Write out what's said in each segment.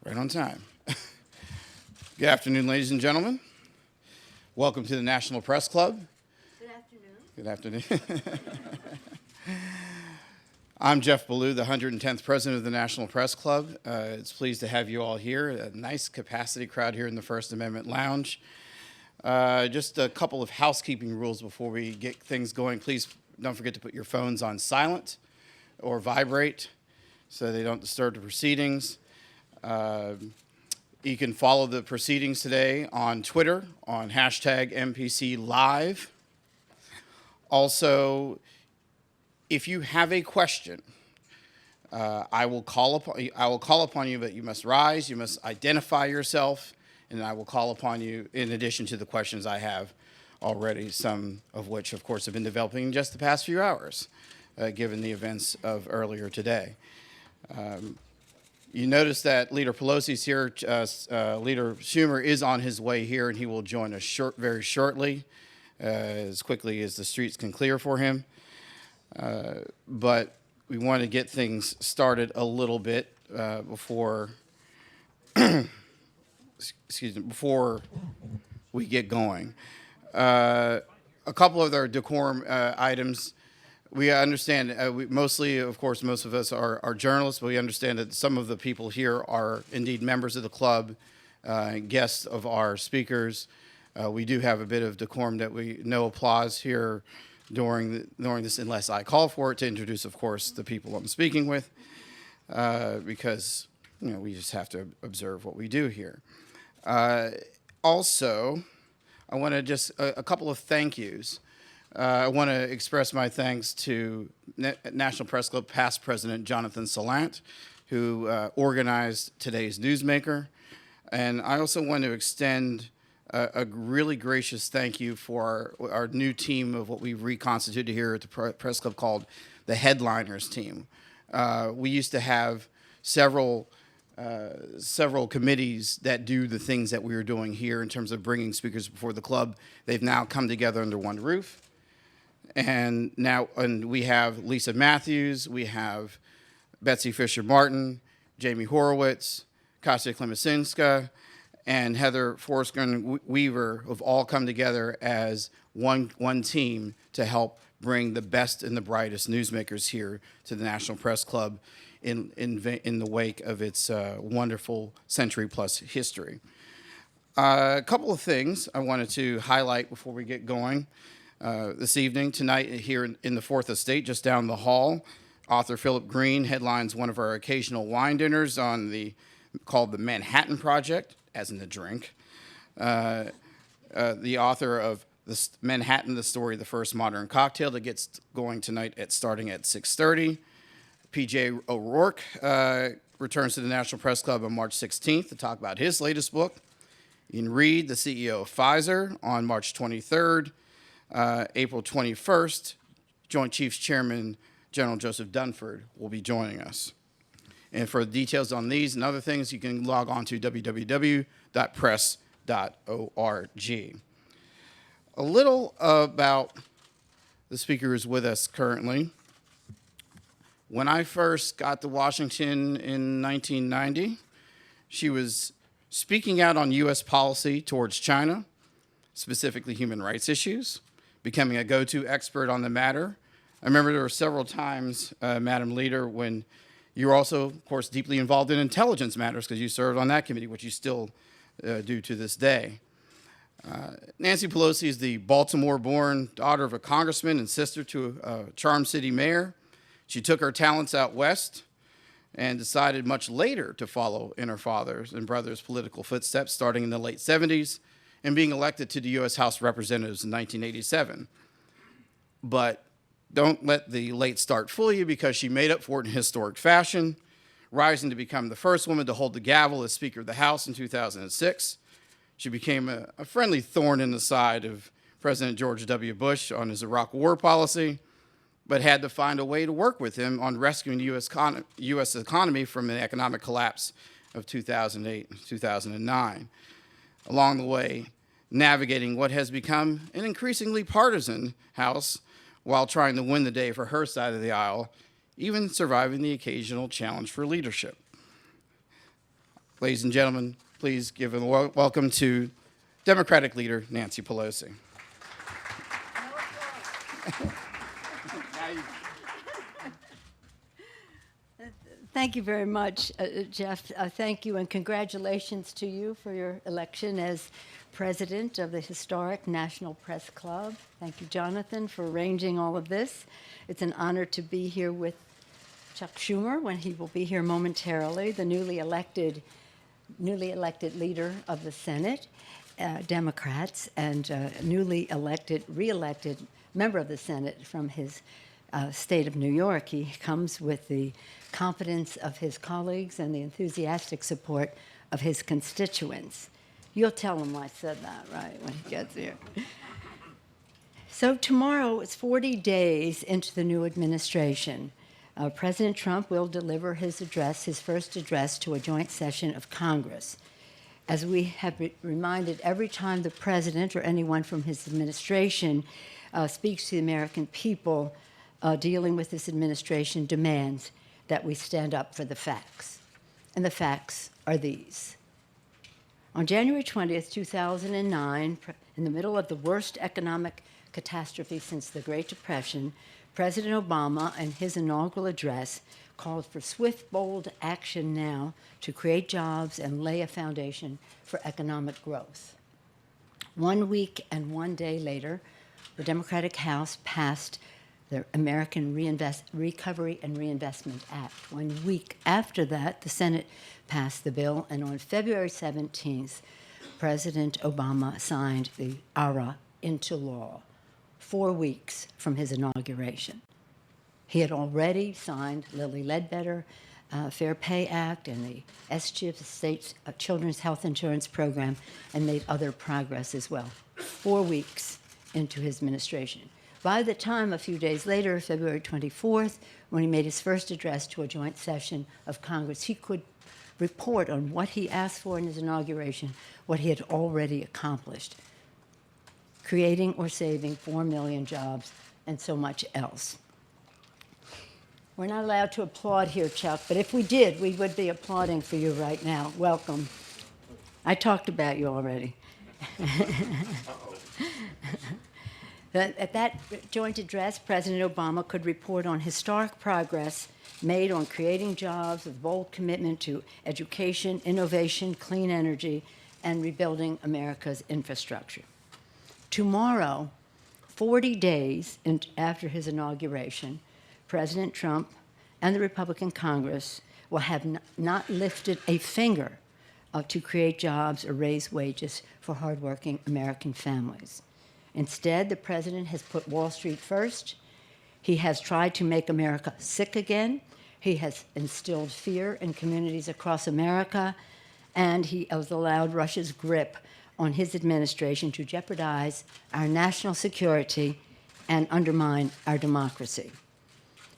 Right on time. Good afternoon, ladies and gentlemen. Welcome to the National Press Club. Good afternoon. Good afternoon. I'm Jeff Ballou, the 110th president of the National Press Club. It's pleased to have you all here. A nice capacity crowd here in the First Amendment Lounge. Just a couple of housekeeping rules before we get things going. Please don't forget to put your phones on silent or vibrate so they don't disturb the proceedings. You can follow the proceedings today on Twitter on hashtag MPC Live. Also, if you have a question, I will call upon you, but you must rise, you must identify yourself, and I will call upon you in addition to the questions I have already, some of which, of course, have been developing in just the past few hours, given the events of earlier today. You notice that Leader Pelosi's here. Leader Schumer is on his way here, and he will join us very shortly, as quickly as the streets can clear for him. But we want to get things started a little bit before we get going. A couple of our decorum items. We understand, mostly, of course, most of us are journalists, but we understand that some of the people here are indeed members of the club, guests of our speakers. We do have a bit of decorum that no applause here during this, unless I call for it, to introduce, of course, the people I'm speaking with, because we just have to observe what we do here. Also, I want to just a couple of thank yous. I want to express my thanks to National Press Club past president Jonathan Salant, who organized today's Newsmaker. And I also want to extend a really gracious thank you for our new team of what we've reconstituted here at the Press Club called the Headliners team. We used to have several committees that do the things that we were doing here in terms of bringing speakers before the club. They've now come together under one roof. And we have Lisa Matthews, we have Betsy Fisher-Martin, Jamie Horowitz, Kasia Klemesinska, and Heather Forsgren-Weaver have all come together as one team to help bring the best and the brightest newsmakers here to the National Press Club in the wake of its wonderful century-plus history. A couple of things I wanted to highlight before we get going. This evening, tonight, here in the Fourth Estate, just down the hall, author Philip Green headlines one of our occasional wine dinners called the Manhattan Project, as in the drink. The author of Manhattan, the Story of the First Modern Cocktail, that gets going tonight starting at 6:30. P.J. O'Rourke returns to the National Press Club on March 16th to talk about his latest book. Reid, the CEO of Pfizer, on March 23rd. April 21st, Joint Chiefs Chairman General Joseph Dunford will be joining us. And for details on these and other things, you can log on to www.press.org. A little about the speaker who's with us currently. When I first got to Washington in 1990, she was speaking out on U.S. policy towards China, specifically human rights issues, becoming a go-to expert on the matter. I remember there were several times, Madam Leader, when you were also, of course, deeply involved in intelligence matters because you served on that committee, which you still do to this day. Nancy Pelosi is the Baltimore-born daughter of a congressman and sister to a Charm City mayor. She took her talents out west and decided much later to follow in her father's and brother's political footsteps, starting in the late 70s and being elected to the U.S. House of Representatives in 1987. But don't let the late start fool you, because she made up for it in historic fashion, rising to become the first woman to hold the gavel as Speaker of the House in 2006. She became a friendly thorn in the side of President George W. Bush on his Iraq war policy, but had to find a way to work with him on rescuing the U.S. economy from the economic collapse of 2008 and 2009. Along the way, navigating what has become an increasingly partisan House while trying to win the day for her side of the aisle, even surviving the occasional challenge for leadership. Ladies and gentlemen, please give a welcome to Democratic leader Nancy Pelosi. Thank you very much, Jeff. Thank you and congratulations to you for your election as president of the historic National Press Club. Thank you, Jonathan, for arranging all of this. It's an honor to be here with Chuck Schumer when he will be here momentarily, the newly elected leader of the Senate, Democrats, and newly re-elected member of the Senate from his state of New York. He comes with the confidence of his colleagues and the enthusiastic support of his constituents. You'll tell him I said that, right, when he gets here. So tomorrow is 40 days into the new administration. President Trump will deliver his first address to a joint session of Congress. As we have reminded every time the president or anyone from his administration speaks to the American people, dealing with this administration demands that we stand up for the facts. And the facts are these. On January 20th, 2009, in the middle of the worst economic catastrophe since the Great Depression, President Obama, in his inaugural address, called for swift, bold action now to create jobs and lay a foundation for economic growth. 1 week and 1 day later, the Democratic House passed the American Recovery and Reinvestment Act. 1 week after that, the Senate passed the bill, and on February 17th, President Obama signed the ARA into law, 4 weeks from his inauguration. He had already signed Lilly Ledbetter Fair Pay Act and the SCHIP, State's Children's Health Insurance Program, and made other progress as well, 4 weeks into his administration. By the time, a few days later, February 24th, when he made his first address to a joint session of Congress, he could report on what he asked for in his inauguration, what he had already accomplished, creating or saving 4 million jobs, and so much else. We're not allowed to applaud here, Chuck, but if we did, we would be applauding for you right now. Welcome. I talked about you already. At that joint address, President Obama could report on historic progress made on creating jobs with bold commitment to education, innovation, clean energy, and rebuilding America's infrastructure. Tomorrow, 40 days after his inauguration, President Trump and the Republican Congress will have not lifted a finger to create jobs or raise wages for hardworking American families. Instead, the president has put Wall Street first. He has tried to make America sick again. He has instilled fear in communities across America, and he has allowed Russia's grip on his administration to jeopardize our national security and undermine our democracy.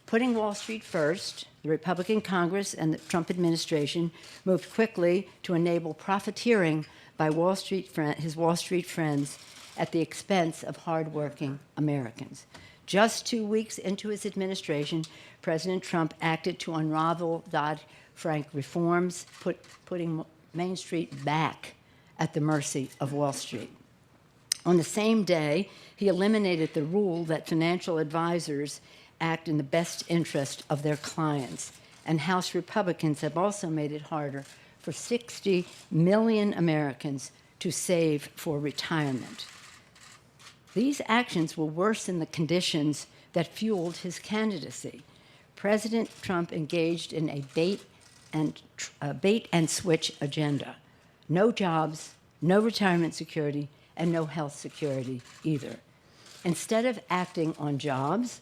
Putting Wall Street first, the Republican Congress and the Trump administration moved quickly to enable profiteering by his Wall Street friends at the expense of hardworking Americans. Just 2 weeks into his administration, President Trump acted to unravel Dodd-Frank reforms, putting Main Street back at the mercy of Wall Street. On the same day, he eliminated the rule that financial advisors act in the best interest of their clients, and House Republicans have also made it harder for 60 million Americans to save for retirement. These actions will worsen the conditions that fueled his candidacy. President Trump engaged in a bait and switch agenda. No jobs, no retirement security, and no health security either. Instead of acting on jobs,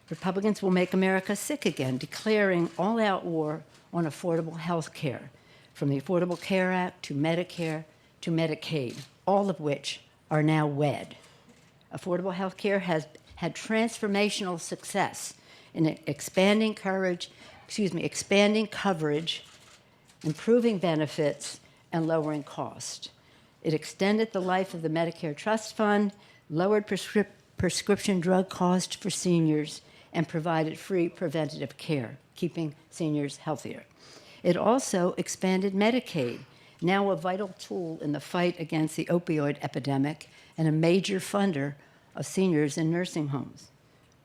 Republicans will make America sick again, declaring all-out war on affordable health care, from the Affordable Care Act to Medicare to Medicaid, all of which are now wed. Affordable health care has had transformational success in expanding coverage, improving benefits, and lowering cost. It extended the life of the Medicare Trust Fund, lowered prescription drug costs for seniors, and provided free preventative care, keeping seniors healthier. It also expanded Medicaid, now a vital tool in the fight against the opioid epidemic and a major funder of seniors in nursing homes,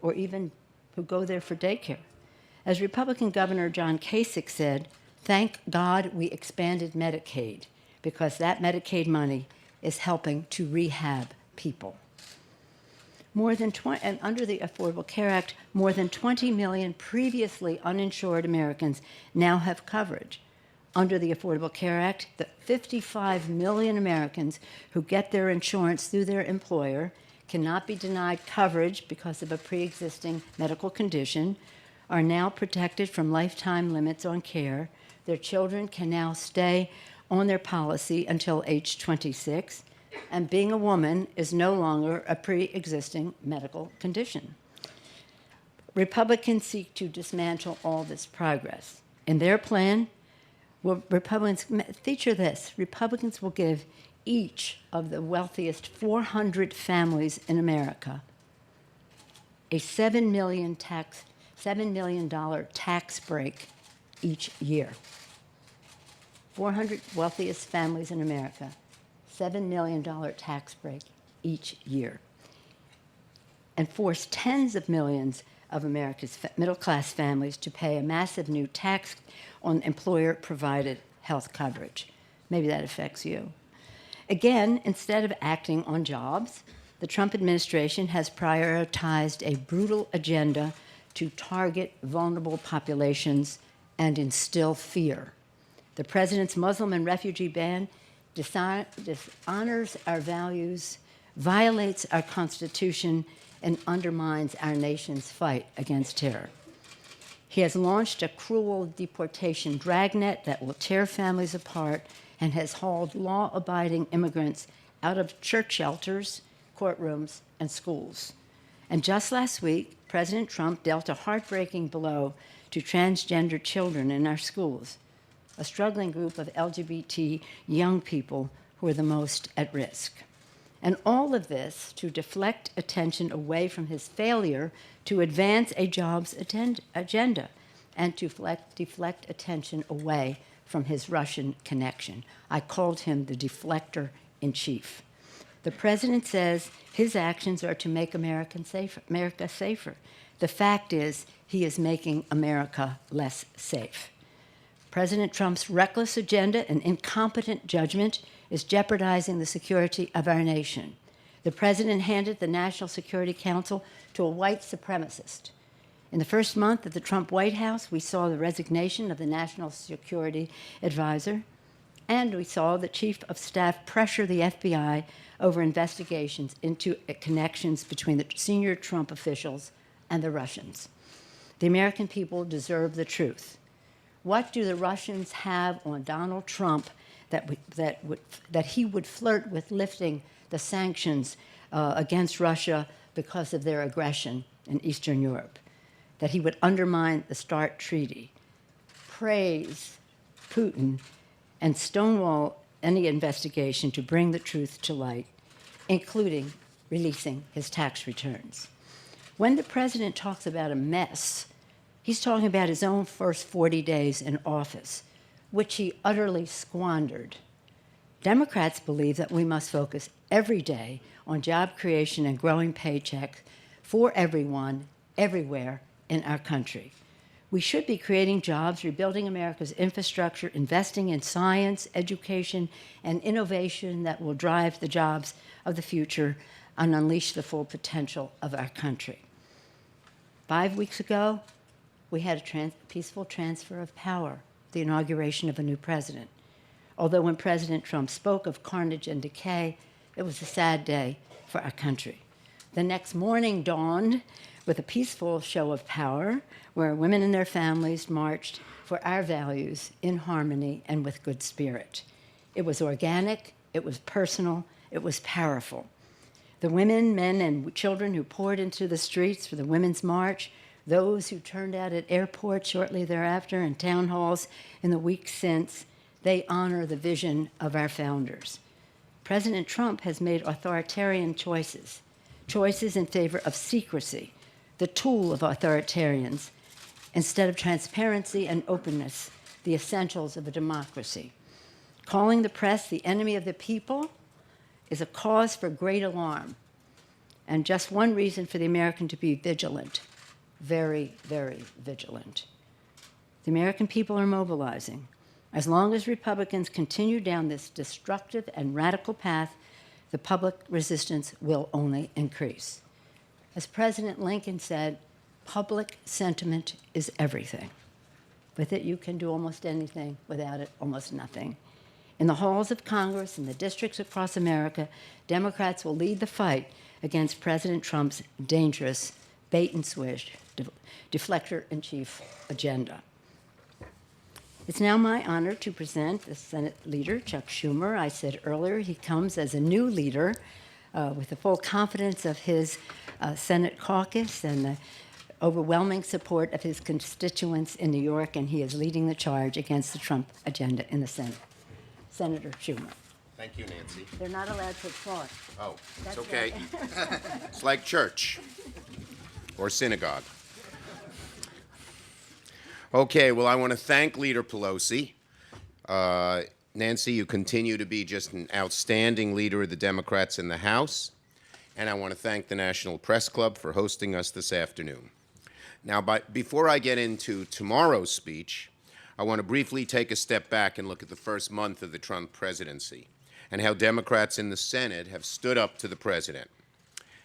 or even who go there for daycare. As Republican Governor John Kasich said, "Thank God we expanded Medicaid, because that Medicaid money is helping to rehab people." And under the Affordable Care Act, more than 20 million previously uninsured Americans now have coverage. Under the Affordable Care Act, the 55 million Americans who get their insurance through their employer cannot be denied coverage because of a pre-existing medical condition, are now protected from lifetime limits on care. Their children can now stay on their policy until age 26, and being a woman is no longer a pre-existing medical condition. Republicans seek to dismantle all this progress. In their plan, Republicans feature this: Republicans will give each of the wealthiest 400 families in America a $7 million tax break each year. 400 wealthiest families in America, $7 million tax break each year, and force tens of millions of America's middle-class families to pay a massive new tax on employer-provided health coverage. Maybe that affects you. Again, instead of acting on jobs, the Trump administration has prioritized a brutal agenda to target vulnerable populations and instill fear. The president's Muslim and refugee ban dishonors our values, violates our Constitution, and undermines our nation's fight against terror. He has launched a cruel deportation dragnet that will tear families apart and has hauled law-abiding immigrants out of church shelters, courtrooms, and schools. And just last week, President Trump dealt a heartbreaking blow to transgender children in our schools, a struggling group of LGBT young people who are the most at risk. And all of this to deflect attention away from his failure to advance a jobs agenda and to deflect attention away from his Russian connection. I called him the deflector in chief. The president says his actions are to make America safer. The fact is, he is making America less safe. President Trump's reckless agenda and incompetent judgment is jeopardizing the security of our nation. The president handed the National Security Council to a white supremacist. In the first month of the Trump White House, we saw the resignation of the National Security Advisor, and we saw the Chief of Staff pressure the FBI over investigations into connections between the senior Trump officials and the Russians. The American people deserve the truth. What do the Russians have on Donald Trump that he would flirt with lifting the sanctions against Russia because of their aggression in Eastern Europe? That he would undermine the START treaty, praise Putin, and stonewall any investigation to bring the truth to light, including releasing his tax returns. When the president talks about a mess, he's talking about his own first 40 days in office, which he utterly squandered. Democrats believe that we must focus every day on job creation and growing paychecks for everyone, everywhere in our country. We should be creating jobs, rebuilding America's infrastructure, investing in science, education, and innovation that will drive the jobs of the future and unleash the full potential of our country. 5 weeks ago, we had a peaceful transfer of power, the inauguration of a new president. Although when President Trump spoke of carnage and decay, it was a sad day for our country. The next morning dawned with a peaceful show of power where women and their families marched for our values in harmony and with good spirit. It was organic, it was personal, it was powerful. The women, men, and children who poured into the streets for the Women's March, those who turned out at airports shortly thereafter and town halls in the weeks since, they honor the vision of our founders. President Trump has made authoritarian choices in favor of secrecy, the tool of authoritarians, instead of transparency and openness, the essentials of a democracy. Calling the press the enemy of the people is a cause for great alarm, and just one reason for the American to be vigilant, very, very vigilant. The American people are mobilizing. As long as Republicans continue down this destructive and radical path, the public resistance will only increase. As President Lincoln said, public sentiment is everything. With it, you can do almost anything. Without it, almost nothing. In the halls of Congress and the districts across America, Democrats will lead the fight against President Trump's dangerous bait-and-switch, deflector-in-chief agenda. It's now my honor to present the Senate leader, Chuck Schumer. I said earlier he comes as a new leader with the full confidence of his Senate caucus and the overwhelming support of his constituents in New York, and he is leading the charge against the Trump agenda in the Senate. Senator Schumer. Thank you, Nancy. They're not allowed to applaud. Oh, That's it's okay. right. It's like church or synagogue. Okay, well, I want to thank Leader Pelosi. Nancy, you continue to be just an outstanding leader of the Democrats in the House. And I want to thank the National Press Club for hosting us this afternoon. Now, before I get into tomorrow's speech, I want to briefly take a step back and look at the first month of the Trump presidency and how Democrats in the Senate have stood up to the president.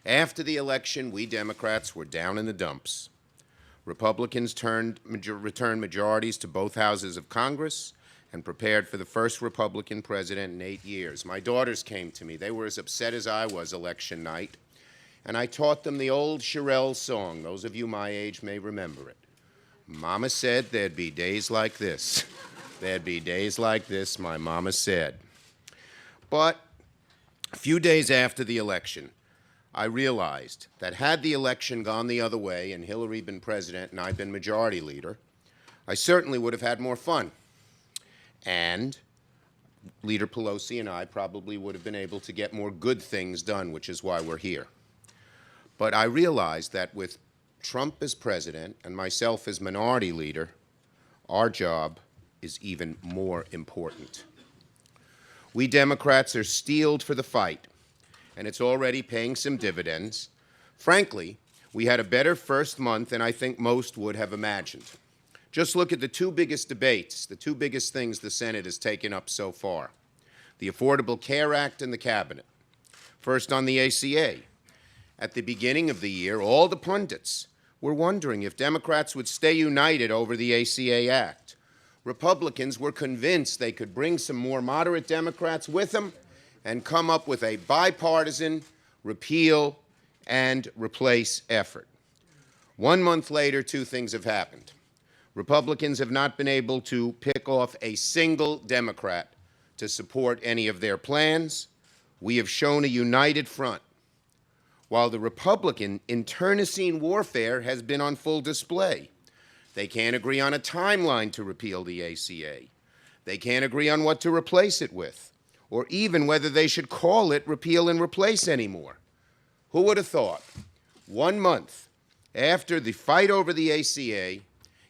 After the election, we Democrats were down in the dumps. Republicans returned majorities to both houses of Congress and prepared for the first Republican president in 8 years. My daughters came to me. They were as upset as I was election night. And I taught them the old Shirelle song. Those of you my age may remember it. Mama said there'd be days like this. There'd be days like this, my mama said. But a few days after the election, I realized that had the election gone the other way and Hillary been president and I'd been majority leader, I certainly would have had more fun. And Leader Pelosi and I probably would have been able to get more good things done, which is why we're here. But I realized that with Trump as president and myself as minority leader, our job is even more important. We Democrats are steeled for the fight, and it's already paying some dividends. Frankly, we had a better first month than I think most would have imagined. Just look at the two biggest debates, the two biggest things the Senate has taken up so far: the Affordable Care Act and the Cabinet. First, on the ACA. At the beginning of the year, all the pundits were wondering if Democrats would stay united over the ACA Act. Republicans were convinced they could bring some more moderate Democrats with them and come up with a bipartisan repeal and replace effort. 1 month later, two things have happened. Republicans have not been able to pick off a single Democrat to support any of their plans. We have shown a united front, while the Republican internecine warfare has been on full display. They can't agree on a timeline to repeal the ACA. They can't agree on what to replace it with, or even whether they should call it repeal and replace anymore. Who would have thought? 1 month after the fight over the ACA,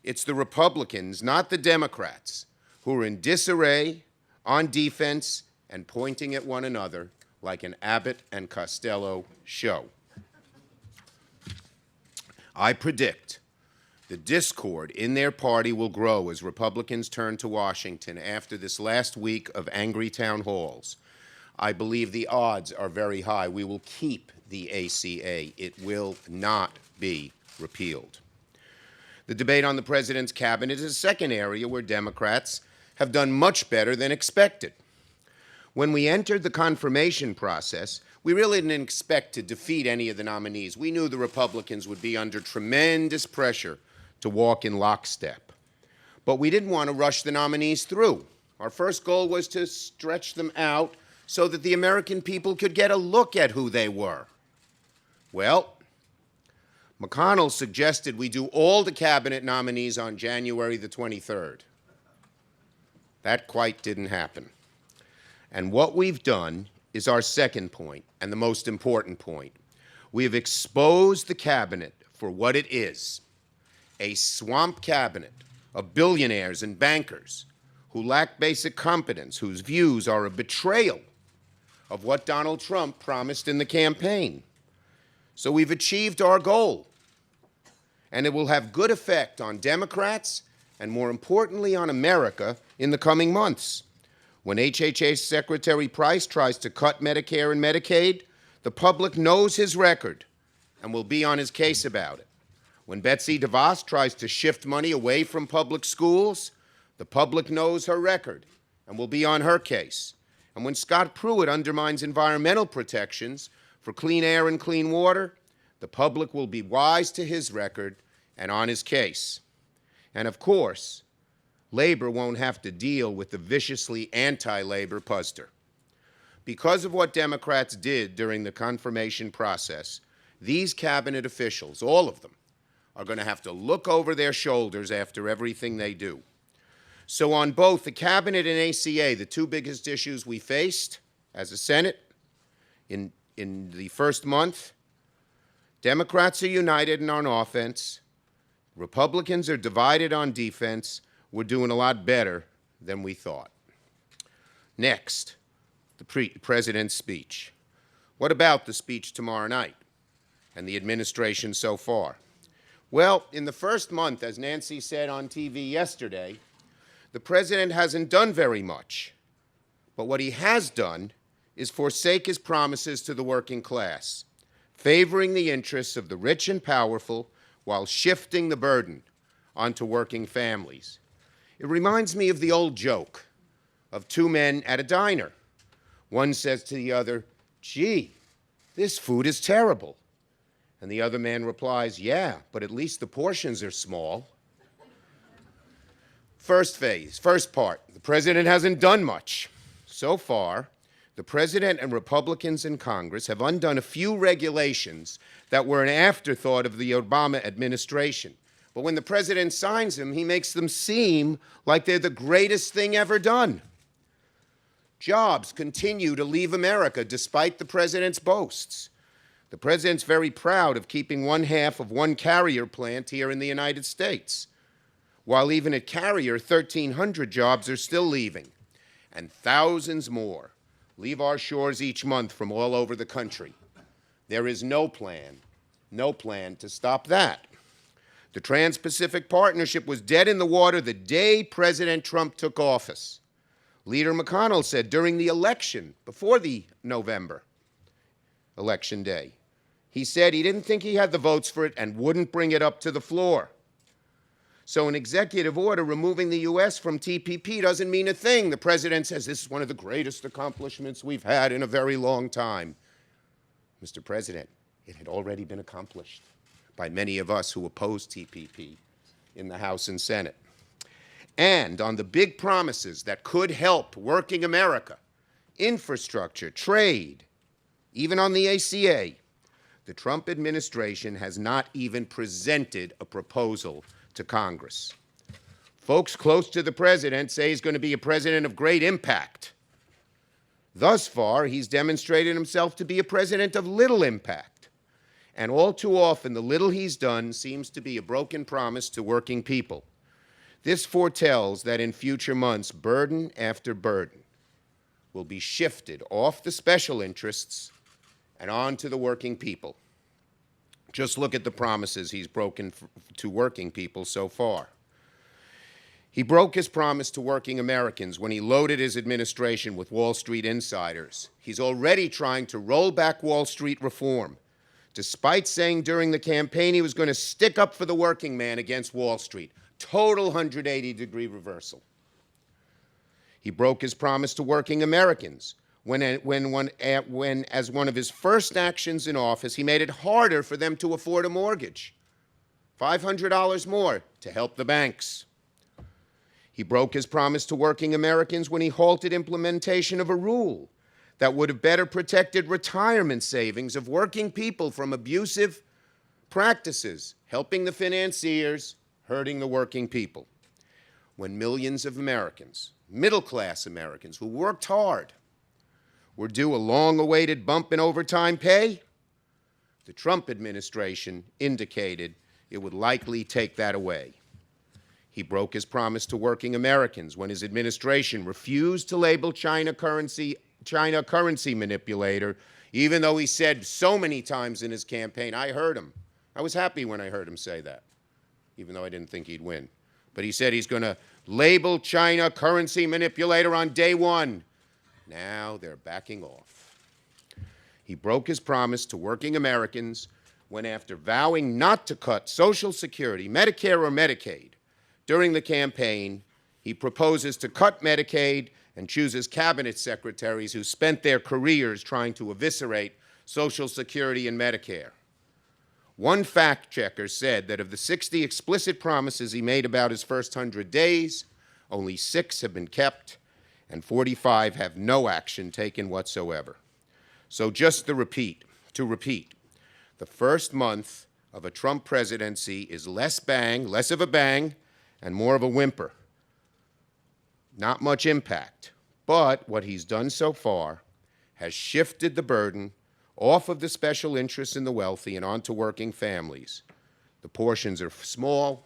it's the Republicans, not the Democrats, who are in disarray, on defense, and pointing at one another like an Abbott and Costello show. I predict the discord in their party will grow as Republicans turn to Washington after this last week of angry town halls. I believe the odds are very high. We will keep the ACA. It will not be repealed. The debate on the president's cabinet is a second area where Democrats have done much better than expected. When we entered the confirmation process, we really didn't expect to defeat any of the nominees. We knew the Republicans would be under tremendous pressure to walk in lockstep. But we didn't want to rush the nominees through. Our first goal was to stretch them out so that the American people could get a look at who they were. Well, McConnell suggested we do all the cabinet nominees on January the 23rd. That quite didn't happen. And what we've done is our second point, and the most important point. We have exposed the cabinet for what it is: a swamp cabinet of billionaires and bankers who lack basic competence, whose views are a betrayal of what Donald Trump promised in the campaign. So we've achieved our goal, and it will have good effect on Democrats and, more importantly, on America in the coming months. When HHS Secretary Price tries to cut Medicare and Medicaid, the public knows his record and will be on his case about it. When Betsy DeVos tries to shift money away from public schools, the public knows her record and will be on her case. And when Scott Pruitt undermines environmental protections for clean air and clean water, the public will be wise to his record and on his case. And of course, labor won't have to deal with the viciously anti-labor puster. Because of what Democrats did during the confirmation process, these cabinet officials, all of them, are going to have to look over their shoulders after everything they do. So on both the cabinet and ACA, the two biggest issues we faced as a Senate in the first month, Democrats are united and on offense. Republicans are divided on defense. We're doing a lot better than we thought. Next, the president's speech. What about the speech tomorrow night and the administration so far? Well, in the first month, as Nancy said on TV yesterday, the president hasn't done very much. But what he has done is forsake his promises to the working class, favoring the interests of the rich and powerful while shifting the burden onto working families. It reminds me of the old joke of two men at a diner. One says to the other, "Gee, this food is terrible." And the other man replies, "Yeah, but at least the portions are small." First part, the president hasn't done much. So far, the president and Republicans in Congress have undone a few regulations that were an afterthought of the Obama administration. But when the president signs them, he makes them seem like they're the greatest thing ever done. Jobs continue to leave America despite the president's boasts. The president's very proud of keeping one half of one Carrier plant here in the United States, while even at Carrier, 1,300 jobs are still leaving, and thousands more leave our shores each month from all over the country. There is no plan to stop that. The Trans-Pacific Partnership was dead in the water the day President Trump took office. Leader McConnell said during the election, before the November election day, he said he didn't think he had the votes for it and wouldn't bring it up to the floor. So an executive order removing the U.S. from TPP doesn't mean a thing. The president says this is one of the greatest accomplishments we've had in a very long time. Mr. President, it had already been accomplished by many of us who opposed TPP in the House and Senate. And on the big promises that could help working America, infrastructure, trade, even on the ACA, the Trump administration has not even presented a proposal to Congress. Folks close to the president say he's going to be a president of great impact. Thus far, he's demonstrated himself to be a president of little impact. And all too often, the little he's done seems to be a broken promise to working people. This foretells that in future months, burden after burden will be shifted off the special interests and on to the working people. Just look at the promises he's broken to working people so far. He broke his promise to working Americans when he loaded his administration with Wall Street insiders. He's already trying to roll back Wall Street reform, despite saying during the campaign he was going to stick up for the working man against Wall Street. Total 180-degree reversal. He broke his promise to working Americans when, as one of his first actions in office, he made it harder for them to afford a mortgage. $500 more to help the banks. He broke his promise to working Americans when he halted implementation of a rule that would have better protected retirement savings of working people from abusive practices, helping the financiers, hurting the working people. When millions of Americans, middle-class Americans who worked hard, were due a long-awaited bump in overtime pay, the Trump administration indicated it would likely take that away. He broke his promise to working Americans when his administration refused to label China a currency manipulator, even though he said so many times in his campaign. I heard him. I was happy when I heard him say that, even though I didn't think he'd win. But he said he's going to label China currency manipulator on day one. Now they're backing off. He broke his promise to working Americans when, after vowing not to cut Social Security, Medicare or Medicaid, during the campaign, he proposes to cut Medicaid and chooses cabinet secretaries who spent their careers trying to eviscerate Social Security and Medicare. One fact checker said that of the 60 explicit promises he made about his first 100 days, only 6 have been kept, and 45 have no action taken whatsoever. So just to repeat, the first month of a Trump presidency is less of a bang, and more of a whimper. Not much impact, but what he's done so far has shifted the burden off of the special interests and the wealthy and onto working families. The portions are small,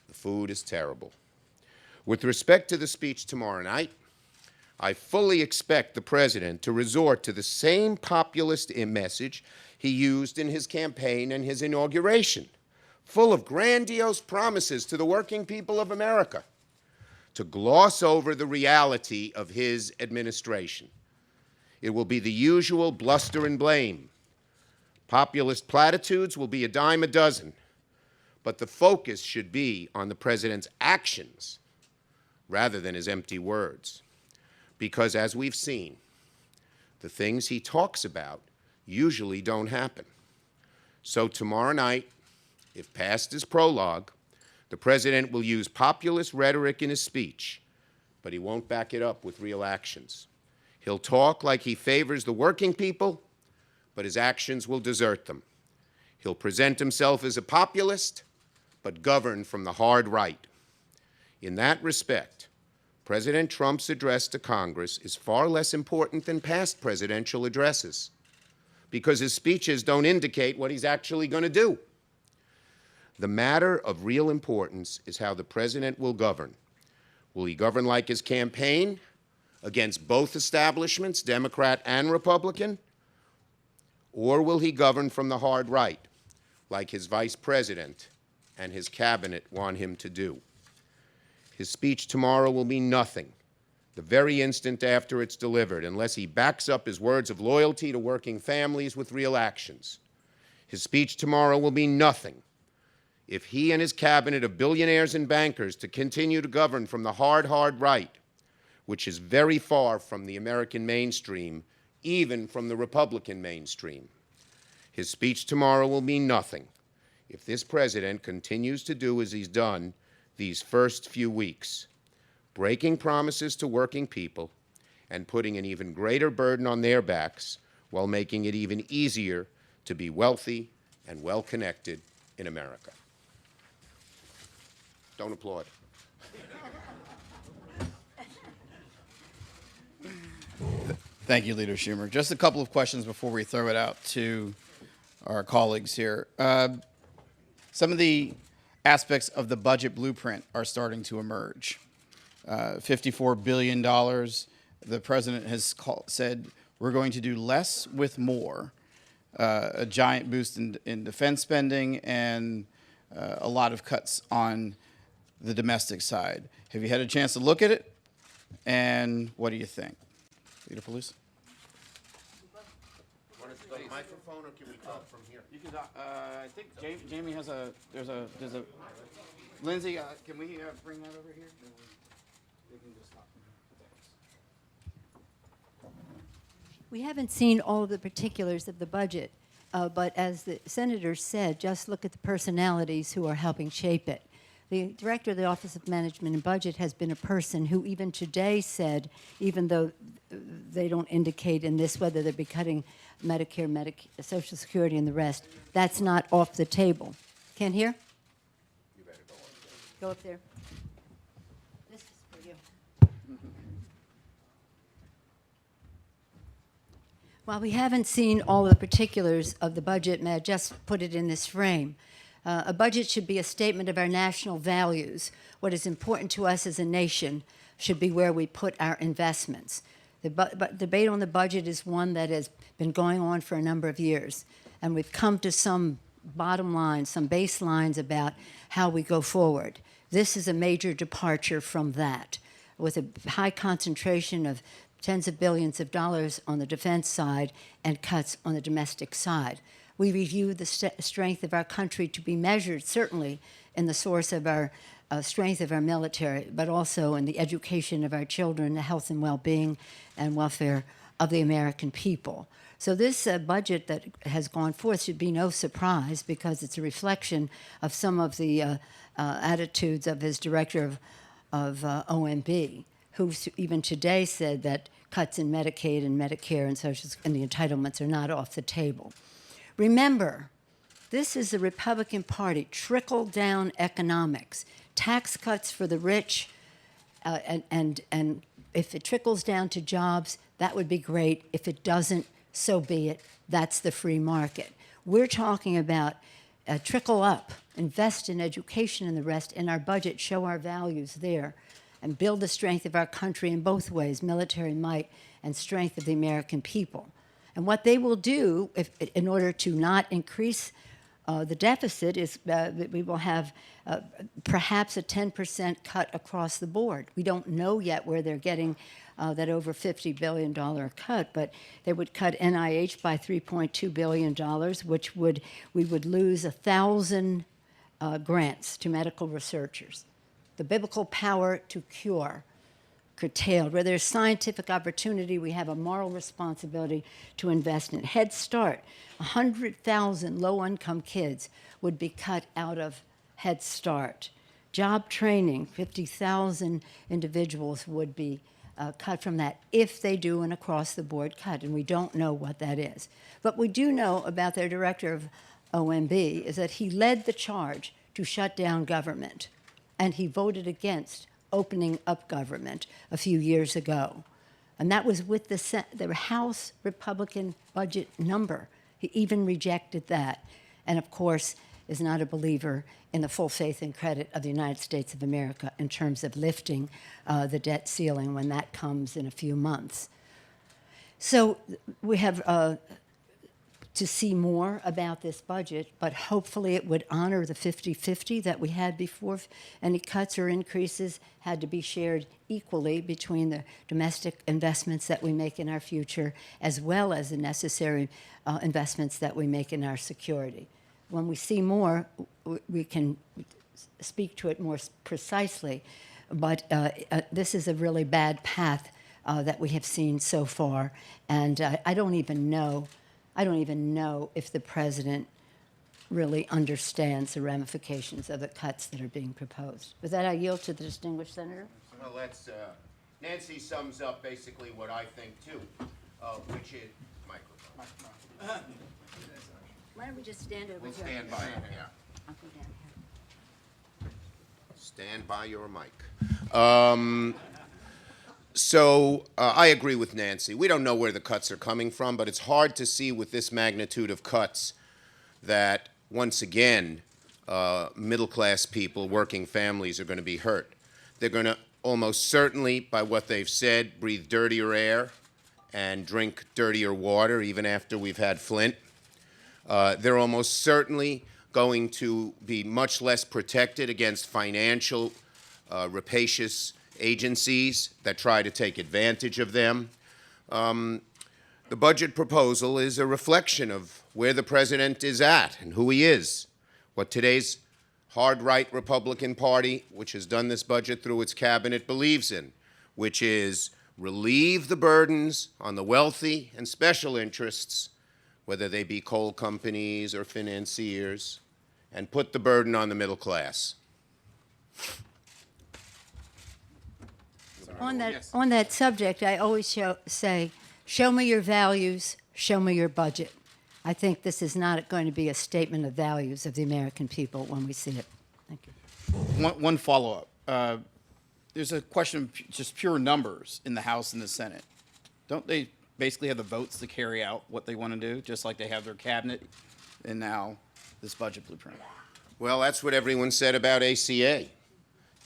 the food is terrible. With respect to the speech tomorrow night, I fully expect the president to resort to the same populist message he used in his campaign and his inauguration, full of grandiose promises to the working people of America, to gloss over the reality of his administration. It will be the usual bluster and blame. Populist platitudes will be a dime a dozen, but the focus should be on the president's actions rather than his empty words. Because as we've seen, the things he talks about usually don't happen. So tomorrow night, if passed as prologue, the president will use populist rhetoric in his speech, but he won't back it up with real actions. He'll talk like he favors the working people, but his actions will desert them. He'll present himself as a populist, but govern from the hard right. In that respect, President Trump's address to Congress is far less important than past presidential addresses, because his speeches don't indicate what he's actually going to do. The matter of real importance is how the president will govern. Will he govern like his campaign, against both establishments, Democrat and Republican? Or will he govern from the hard right, like his vice president and his cabinet want him to do? His speech tomorrow will mean nothing the very instant after it's delivered, unless he backs up his words of loyalty to working families with real actions. His speech tomorrow will mean nothing if he and his cabinet of billionaires and bankers to continue to govern from the hard right, which is very far from the American mainstream, even from the Republican mainstream. His speech tomorrow will mean nothing if this president continues to do as he's done these first few weeks, breaking promises to working people and putting an even greater burden on their backs while making it even easier to be wealthy and well-connected in America. Don't applaud. Thank you, Leader Schumer. Just a couple of questions before we throw it out to our colleagues here. Some of the aspects of the budget blueprint are starting to emerge. $54 billion. The president has said we're going to do less with more. A giant boost in defense spending and a lot of cuts on the domestic side. Have you had a chance to look at it? And what do you think? Leader Pelosi? Want us to go to the microphone, or can we talk from here? You can. I think Jamie has a. There's a. Lindsay, can we bring that over here? We can just talk. We haven't seen all of the particulars of the budget, but as the senator said, just look at the personalities who are helping shape it. The director of the Office of Management and Budget has been a person who even today said, even though they don't indicate in this whether they'll be cutting Medicare, Social Security, and the rest, that's not off the table. Can't hear? You better go up there. Go up there. This is for you. While we haven't seen all the particulars of the budget, may I just put it in this frame? A budget should be a statement of our national values. What is important to us as a nation should be where we put our investments. The debate on the budget is one that has been going on for a number of years, and we've come to some bottom lines, some baselines about how we go forward. This is a major departure from that, with a high concentration of tens of billions of dollars on the defense side and cuts on the domestic side. We review the strength of our country to be measured, certainly, in the source of our strength of our military, but also in the education of our children, the health and well-being and welfare of the American people. So this budget that has gone forth should be no surprise, because it's a reflection of some of the attitudes of his director of OMB, who even today said that cuts in Medicaid and Medicare and Social and the entitlements are not off the table. Remember, this is the Republican Party, trickle-down economics, tax cuts for the rich, and if it trickles down to jobs, that would be great. If it doesn't, so be it. That's the free market. We're talking about trickle up, invest in education and the rest in our budget, show our values there, and build the strength of our country in both ways, military might and strength of the American people. And what they will do, in order to not increase the deficit, is that we will have perhaps a 10% cut across the board. We don't know yet where they're getting that over $50 billion cut, but they would cut NIH by $3.2 billion, which we would lose 1,000 grants to medical researchers. The biblical power to cure curtailed. Where there's scientific opportunity, we have a moral responsibility to invest in it. Head Start, 100,000 low-income kids would be cut out of Head Start. Job training, 50,000 individuals would be cut from that if they do an across-the-board cut, and we don't know what that is. But we do know about their director of OMB is that he led the charge to shut down government, and he voted against opening up government a few years ago. And that was with the House Republican budget number. He even rejected that. And of course, is not a believer in the full faith and credit of the United States of America in terms of lifting the debt ceiling when that comes in a few months. So we have to see more about this budget, but hopefully it would honor the 50-50 that we had before. Any cuts or increases had to be shared equally between the domestic investments that we make in our future, as well as the necessary investments that we make in our security. When we see more, we can speak to it more precisely, but this is a really bad path that we have seen so far, and I don't even know if the president really understands the ramifications of the cuts that are being proposed. With that, I yield to the distinguished senator. Well, Nancy sums up basically what I think too, which is microphone. Why don't we just stand over We'll here? stand by it, yeah. I'll go down here. Stand by your mic. So I agree with Nancy. We don't know where the cuts are coming from, but it's hard to see with this magnitude of cuts that, once again, middle-class people, working families are going to be hurt. They're going to almost certainly, by what they've said, breathe dirtier air and drink dirtier water, even after we've had Flint. They're almost certainly going to be much less protected against financial rapacious agencies that try to take advantage of them. The budget proposal is a reflection of where the president is at and who he is, what today's hard-right Republican Party, which has done this budget through its cabinet, believes in, which is relieve the burdens on the wealthy and special interests, whether they be coal companies or financiers, and put the burden on the middle class. On that subject, I always say, show me your values, show me your budget. I think this is not going to be a statement of values of the American people when we see it. Thank you. One follow-up. There's a question of just pure numbers in the House and the Senate. Don't they basically have the votes to carry out what they want to do, just like they have their cabinet and now this budget blueprint? Well, that's what everyone said about ACA.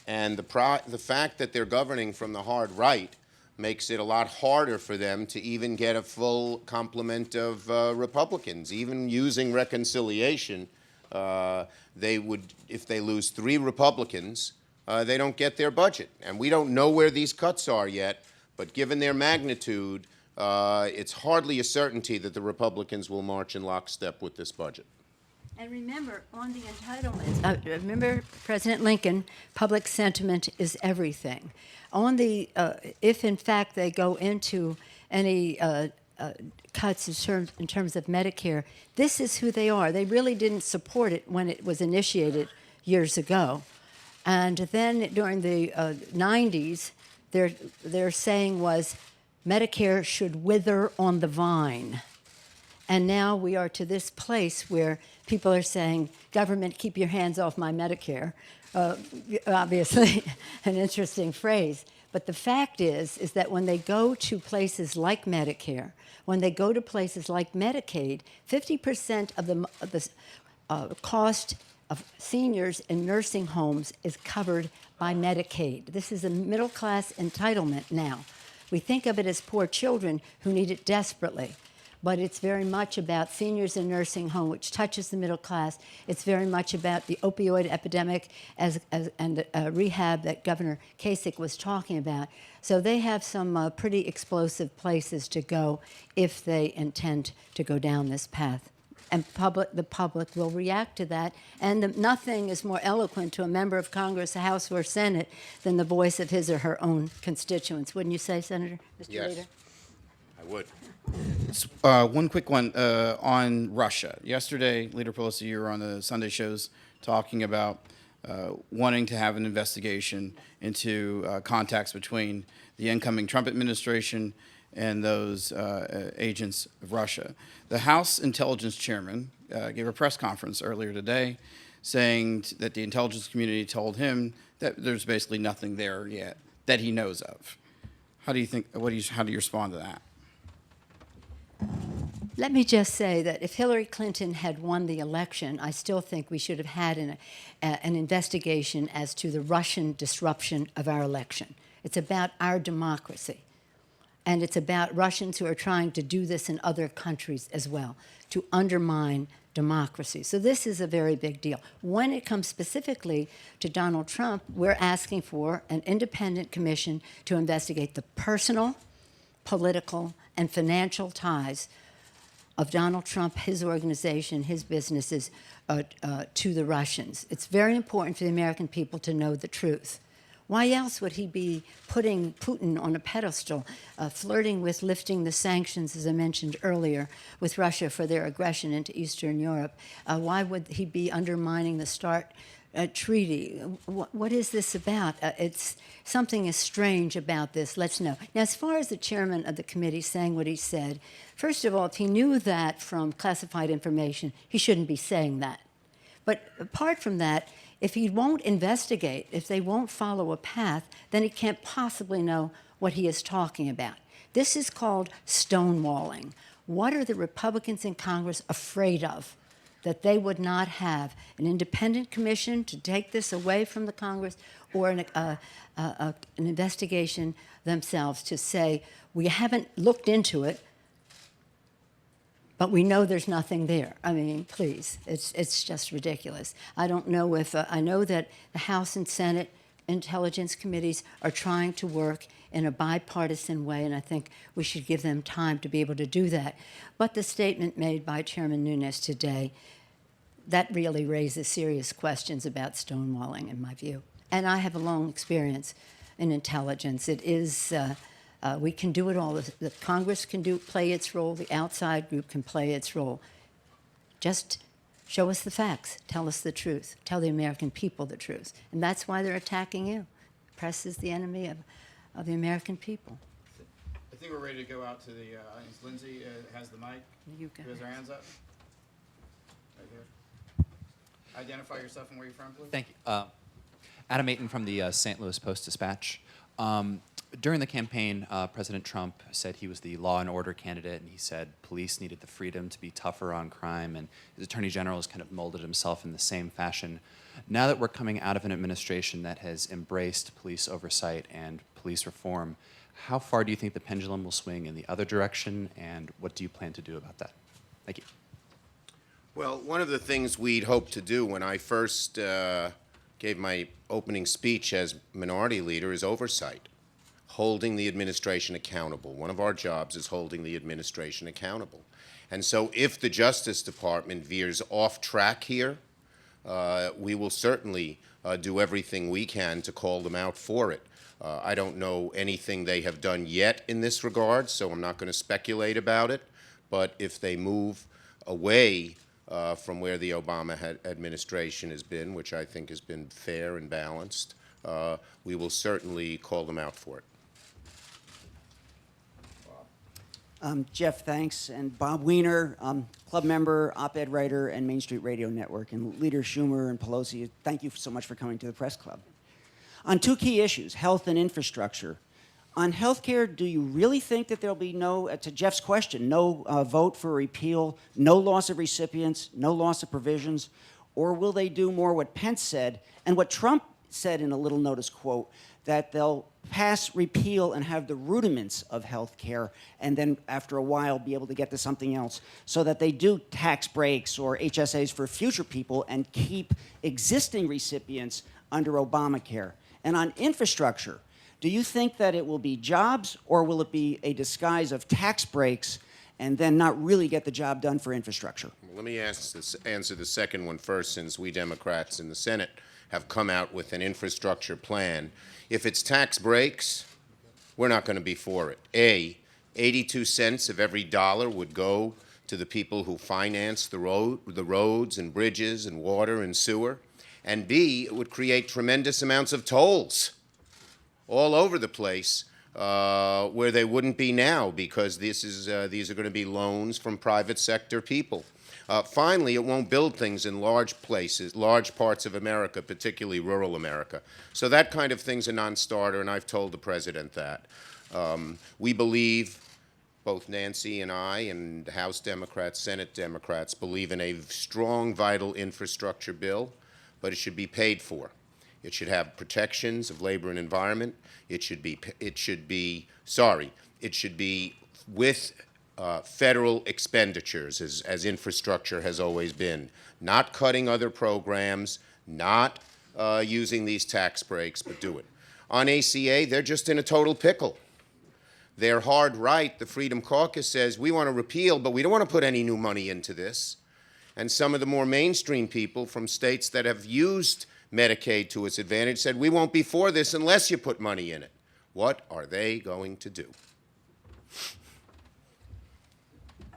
And the fact that they're governing from the hard right makes it a lot harder for them to even get a full complement of Republicans. Even using reconciliation, they would, if they lose 3 Republicans, they don't get their budget. And we don't know where these cuts are yet, but given their magnitude, it's hardly a certainty that the Republicans will march in lockstep with this budget. And remember, on the entitlements, remember President Lincoln, public sentiment is everything. On the, if in fact they go into any cuts in terms of Medicare, this is who they are. They really didn't support it when it was initiated years ago. And then during the 90s, their saying was, Medicare should wither on the vine. And now we are to this place where people are saying, government, keep your hands off my Medicare. Obviously, an interesting phrase. But the fact is that when they go to places like Medicare, when they go to places like Medicaid, 50% of the cost of seniors in nursing homes is covered by Medicaid. This is a middle-class entitlement now. We think of it as poor children who need it desperately. But it's very much about seniors in nursing home, which touches the middle class. It's very much about the opioid epidemic and rehab that Governor Kasich was talking about. So they have some pretty explosive places to go if they intend to go down this path. And the public will react to that. And nothing is more eloquent to a member of Congress, House or Senate, than the voice of his or her own constituents. Wouldn't you say, Senator? Mr. Yes, Leader? I would. One quick one on Russia. Yesterday, Leader Pelosi, you were on the Sunday shows talking about wanting to have an investigation into contacts between the incoming Trump administration and those agents of Russia. The House Intelligence Chairman gave a press conference earlier today saying that the intelligence community told him that there's basically nothing there yet that he knows of. How do you think? How do you respond to that? Let me just say that if Hillary Clinton had won the election, I still think we should have had an investigation as to the Russian disruption of our election. It's about our democracy. And it's about Russians who are trying to do this in other countries as well, to undermine democracy. So this is a very big deal. When it comes specifically to Donald Trump, we're asking for an independent commission to investigate the personal, political, and financial ties of Donald Trump, his organization, his businesses to the Russians. It's very important for the American people to know the truth. Why else would he be putting Putin on a pedestal, flirting with lifting the sanctions, as I mentioned earlier, with Russia for their aggression into Eastern Europe? Why would he be undermining the START treaty? What is this about? Something is strange about this. Let's know. Now, as far as the chairman of the committee saying what he said, first of all, if he knew that from classified information, he shouldn't be saying that. But apart from that, if he won't investigate, if they won't follow a path, then he can't possibly know what he is talking about. This is called stonewalling. What are the Republicans in Congress afraid of? That they would not have an independent commission to take this away from the Congress, or an investigation themselves to say, we haven't looked into it, but we know there's nothing there. I mean, please, it's just ridiculous. I don't know if, I know that the House and Senate Intelligence Committees are trying to work in a bipartisan way, and I think we should give them time to be able to do that. But the statement made by Chairman Nunes today, that really raises serious questions about stonewalling, in my view. And I have a long experience in intelligence. It is, we can do it all. The Congress can play its role. The outside group can play its role. Just show us the facts. Tell us the truth. Tell the American people the truth. And that's why they're attacking you. The press is the enemy of the American people. I think we're ready to go out to the audience. Lindsay has the mic. You Who has their hands up? Right there. Identify yourself and where you're from, please. Thank you. Adam Ayton from the St. Louis Post-Dispatch. During the campaign, President Trump said he was the law and order candidate, and he said police needed the freedom to be tougher on crime, and his attorney general has kind of molded himself in the same fashion. Now that we're coming out of an administration that has embraced police oversight and police reform, how far do you think the pendulum will swing in the other direction, and what do you plan to do about that? Thank you. Well, one of the things we'd hoped to do when I first gave my opening speech as minority leader is oversight, holding the administration accountable. One of our jobs is holding the administration accountable. And so if the Justice Department veers off track here, we will certainly do everything we can to call them out for it. I don't know anything they have done yet in this regard, so I'm not going to speculate about it. But if they move away from where the Obama administration has been, which I think has been fair and balanced, we will certainly call them out for it. Jeff, thanks. And Bob Weiner, club member, op-ed writer, and Main Street Radio Network. And Leader Schumer and Pelosi, thank you so much for coming to the press club. On two key issues, health and infrastructure. On health care, do you really think that there'll be no, to Jeff's question, no vote for repeal, no loss of recipients, no loss of provisions? Or will they do more what Pence said and what Trump said in a little notice quote, that they'll pass repeal and have the rudiments of health care and then after a while be able to get to something else, so that they do tax breaks or HSAs for future people and keep existing recipients under Obamacare? And on infrastructure, do you think that it will be jobs, or will it be a disguise of tax breaks and then not really get the job done for infrastructure? Let me answer the second one first, since we Democrats in the Senate have come out with an infrastructure plan. If it's tax breaks, we're not going to be for it. 82 cents of every dollar would go to the people who finance the roads and bridges and water and sewer. And B, it would create tremendous amounts of tolls all over the place where they wouldn't be now, because these are going to be loans from private sector people. Finally, it won't build things in large places, large parts of America, particularly rural America. So that kind of thing's a non-starter, and I've told the president that. We believe, both Nancy and I and House Democrats, Senate Democrats, believe in a strong, vital infrastructure bill, but it should be paid for. It should have protections of labor and environment. It should be with federal expenditures, as infrastructure has always been. Not cutting other programs, not using these tax breaks, but do it. On ACA, they're just in a total pickle. They're hard right. The Freedom Caucus says, we want to repeal, but we don't want to put any new money into this. And some of the more mainstream people from states that have used Medicaid to its advantage said, we won't be for this unless you put money in it. What are they going to do?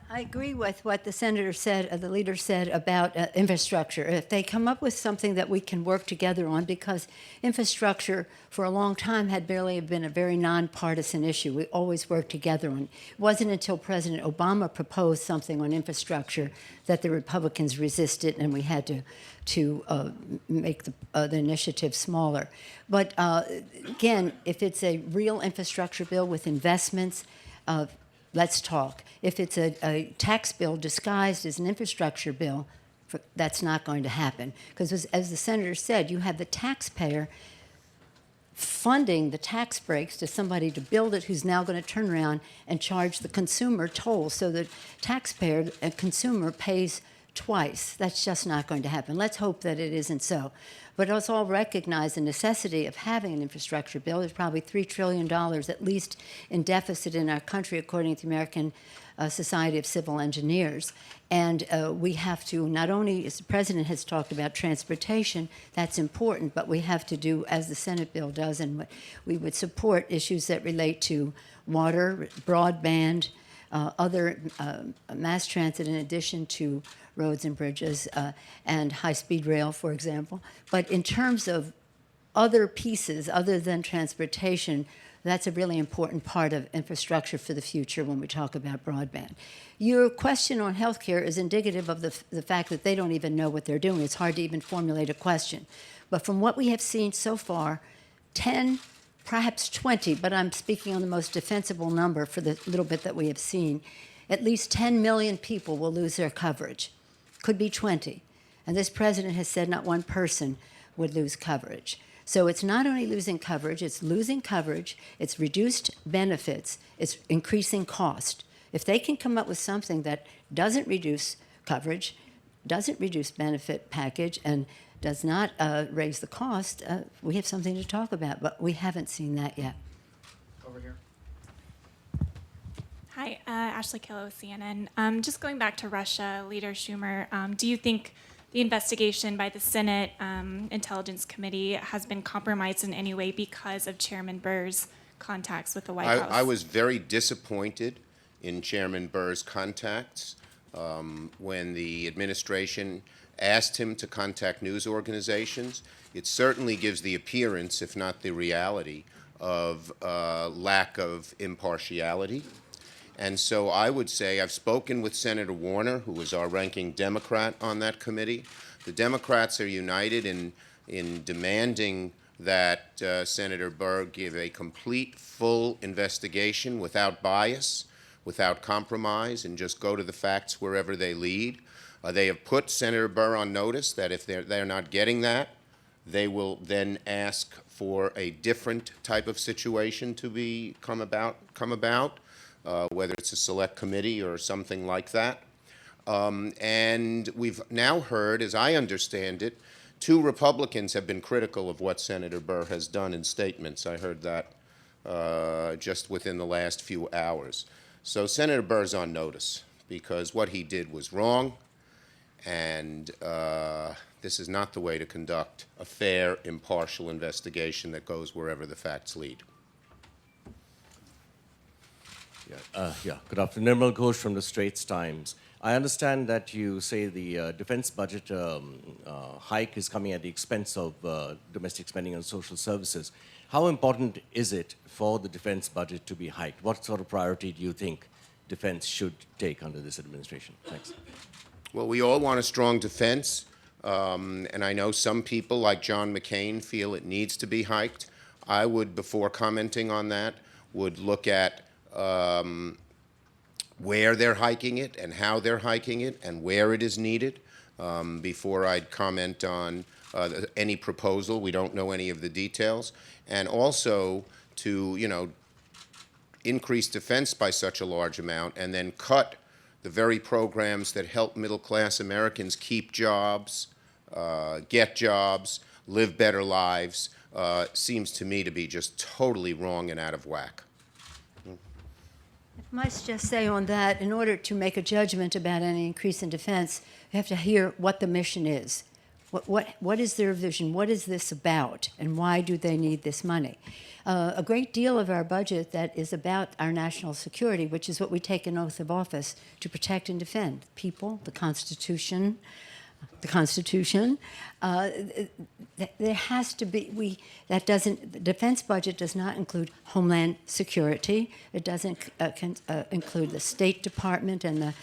I agree with what the senator said, the leader said about infrastructure. If they come up with something that we can work together on, because infrastructure for a long time had barely been a very nonpartisan issue. We always worked together on it. It wasn't until President Obama proposed something on infrastructure that the Republicans resisted, and we had to make the initiative smaller. But again, if it's a real infrastructure bill with investments, let's talk. If it's a tax bill disguised as an infrastructure bill, that's not going to happen. Because as the senator said, you have the taxpayer funding the tax breaks to somebody to build it who's now going to turn around and charge the consumer tolls. So the taxpayer and consumer pays twice. That's just not going to happen. Let's hope that it isn't so. But let's all recognize the necessity of having an infrastructure bill. There's probably $3 trillion at least in deficit in our country, according to the American Society of Civil Engineers. And we have to, not only, as the president has talked about, transportation, that's important, but we have to do, as the Senate bill does, and we would support issues that relate to water, broadband, other mass transit, in addition to roads and bridges and high-speed rail, for example. But in terms of other pieces other than transportation, that's a really important part of infrastructure for the future when we talk about broadband. Your question on health care is indicative of the fact that they don't even know what they're doing. It's hard to even formulate a question. But from what we have seen so far, 10 perhaps 20, but I'm speaking on the most defensible number for the little bit that we have seen. At least 10 million people will lose their coverage. Could be 20. And this president has said not one person would lose coverage. So it's not only losing coverage, it's reduced benefits, it's increasing cost. If they can come up with something that doesn't reduce coverage, doesn't reduce benefit package, and does not raise the cost, we have something to talk about, but we haven't seen that yet. Over here. Hi, Ashley Killo, CNN. Just going back to Russia, Leader Schumer, do you think the investigation by the Senate Intelligence Committee has been compromised in any way because of Chairman Burr's contacts with the White House? I was very disappointed in Chairman Burr's contacts when the administration asked him to contact news organizations. It certainly gives the appearance, if not the reality, of lack of impartiality. And so I would say I've spoken with Senator Warner, who is our ranking Democrat on that committee. The Democrats are united in demanding that Senator Burr give a complete, full investigation without bias, without compromise, and just go to the facts wherever they lead. They have put Senator Burr on notice that if they're not getting that, they will then ask for a different type of situation to come about. Whether it's a select committee or something like that. And we've now heard, as I understand it, 2 Republicans have been critical of what Senator Burr has done in statements. I heard that just within the last few hours. So Senator Burr's on notice because what he did was wrong, and this is not the way to conduct a fair, impartial investigation that goes wherever the facts lead. Good afternoon. Nirmal Ghosh from the Straits Times. I understand that you say the defense budget hike is coming at the expense of domestic spending on social services. How important is it for the defense budget to be hiked? What sort of priority do you think defense should take under this administration? Thanks. Well, we all want a strong defense, and I know some people, like John McCain, feel it needs to be hiked. I would, before commenting on that, would look at where they're hiking it and how they're hiking it and where it is needed before I'd comment on any proposal. We don't know any of the details. And also to, increase defense by such a large amount and then cut the very programs that help middle-class Americans keep jobs, get jobs, live better lives, seems to me to be just totally wrong and out of whack. I must just say on that, in order to make a judgment about any increase in defense, you have to hear what the mission is. What is their vision? What is this about? And why do they need this money? A great deal of our budget that is about our national security, which is what we take an oath of office to protect and defend: people, the Constitution. There has to be, the defense budget does not include Homeland Security. It doesn't include the State Department and the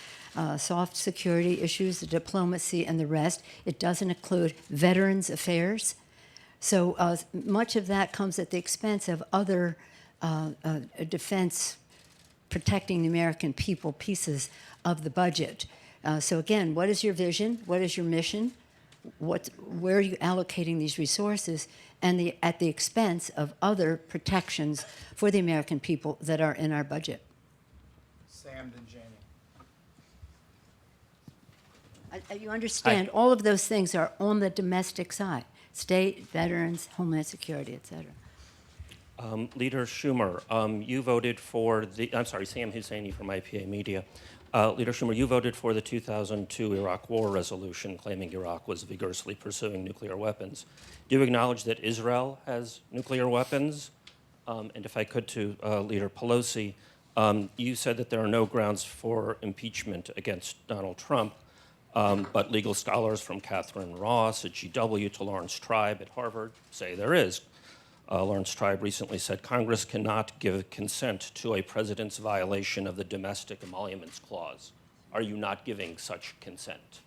soft security issues, the diplomacy and the rest. It doesn't include Veterans Affairs. So much of that comes at the expense of other defense, protecting the American people pieces of the budget. So again, what is your vision? What is your mission? Where are you allocating these resources? And at the expense of other protections for the American people that are in our budget. Sam and Jamie. You understand, all of those things are on the domestic side: state, veterans, Homeland Security, et cetera. Leader Schumer, you voted for Sam Husseini from IPA Media. Leader Schumer, you voted for the 2002 Iraq War resolution claiming Iraq was vigorously pursuing nuclear weapons. Do you acknowledge that Israel has nuclear weapons? And if I could, to Leader Pelosi, you said that there are no grounds for impeachment against Donald Trump, but legal scholars from Catherine Ross at GW to Lawrence Tribe at Harvard say there is. Lawrence Tribe recently said Congress cannot give consent to a president's violation of the Domestic Emoluments Clause. Are you not giving such consent?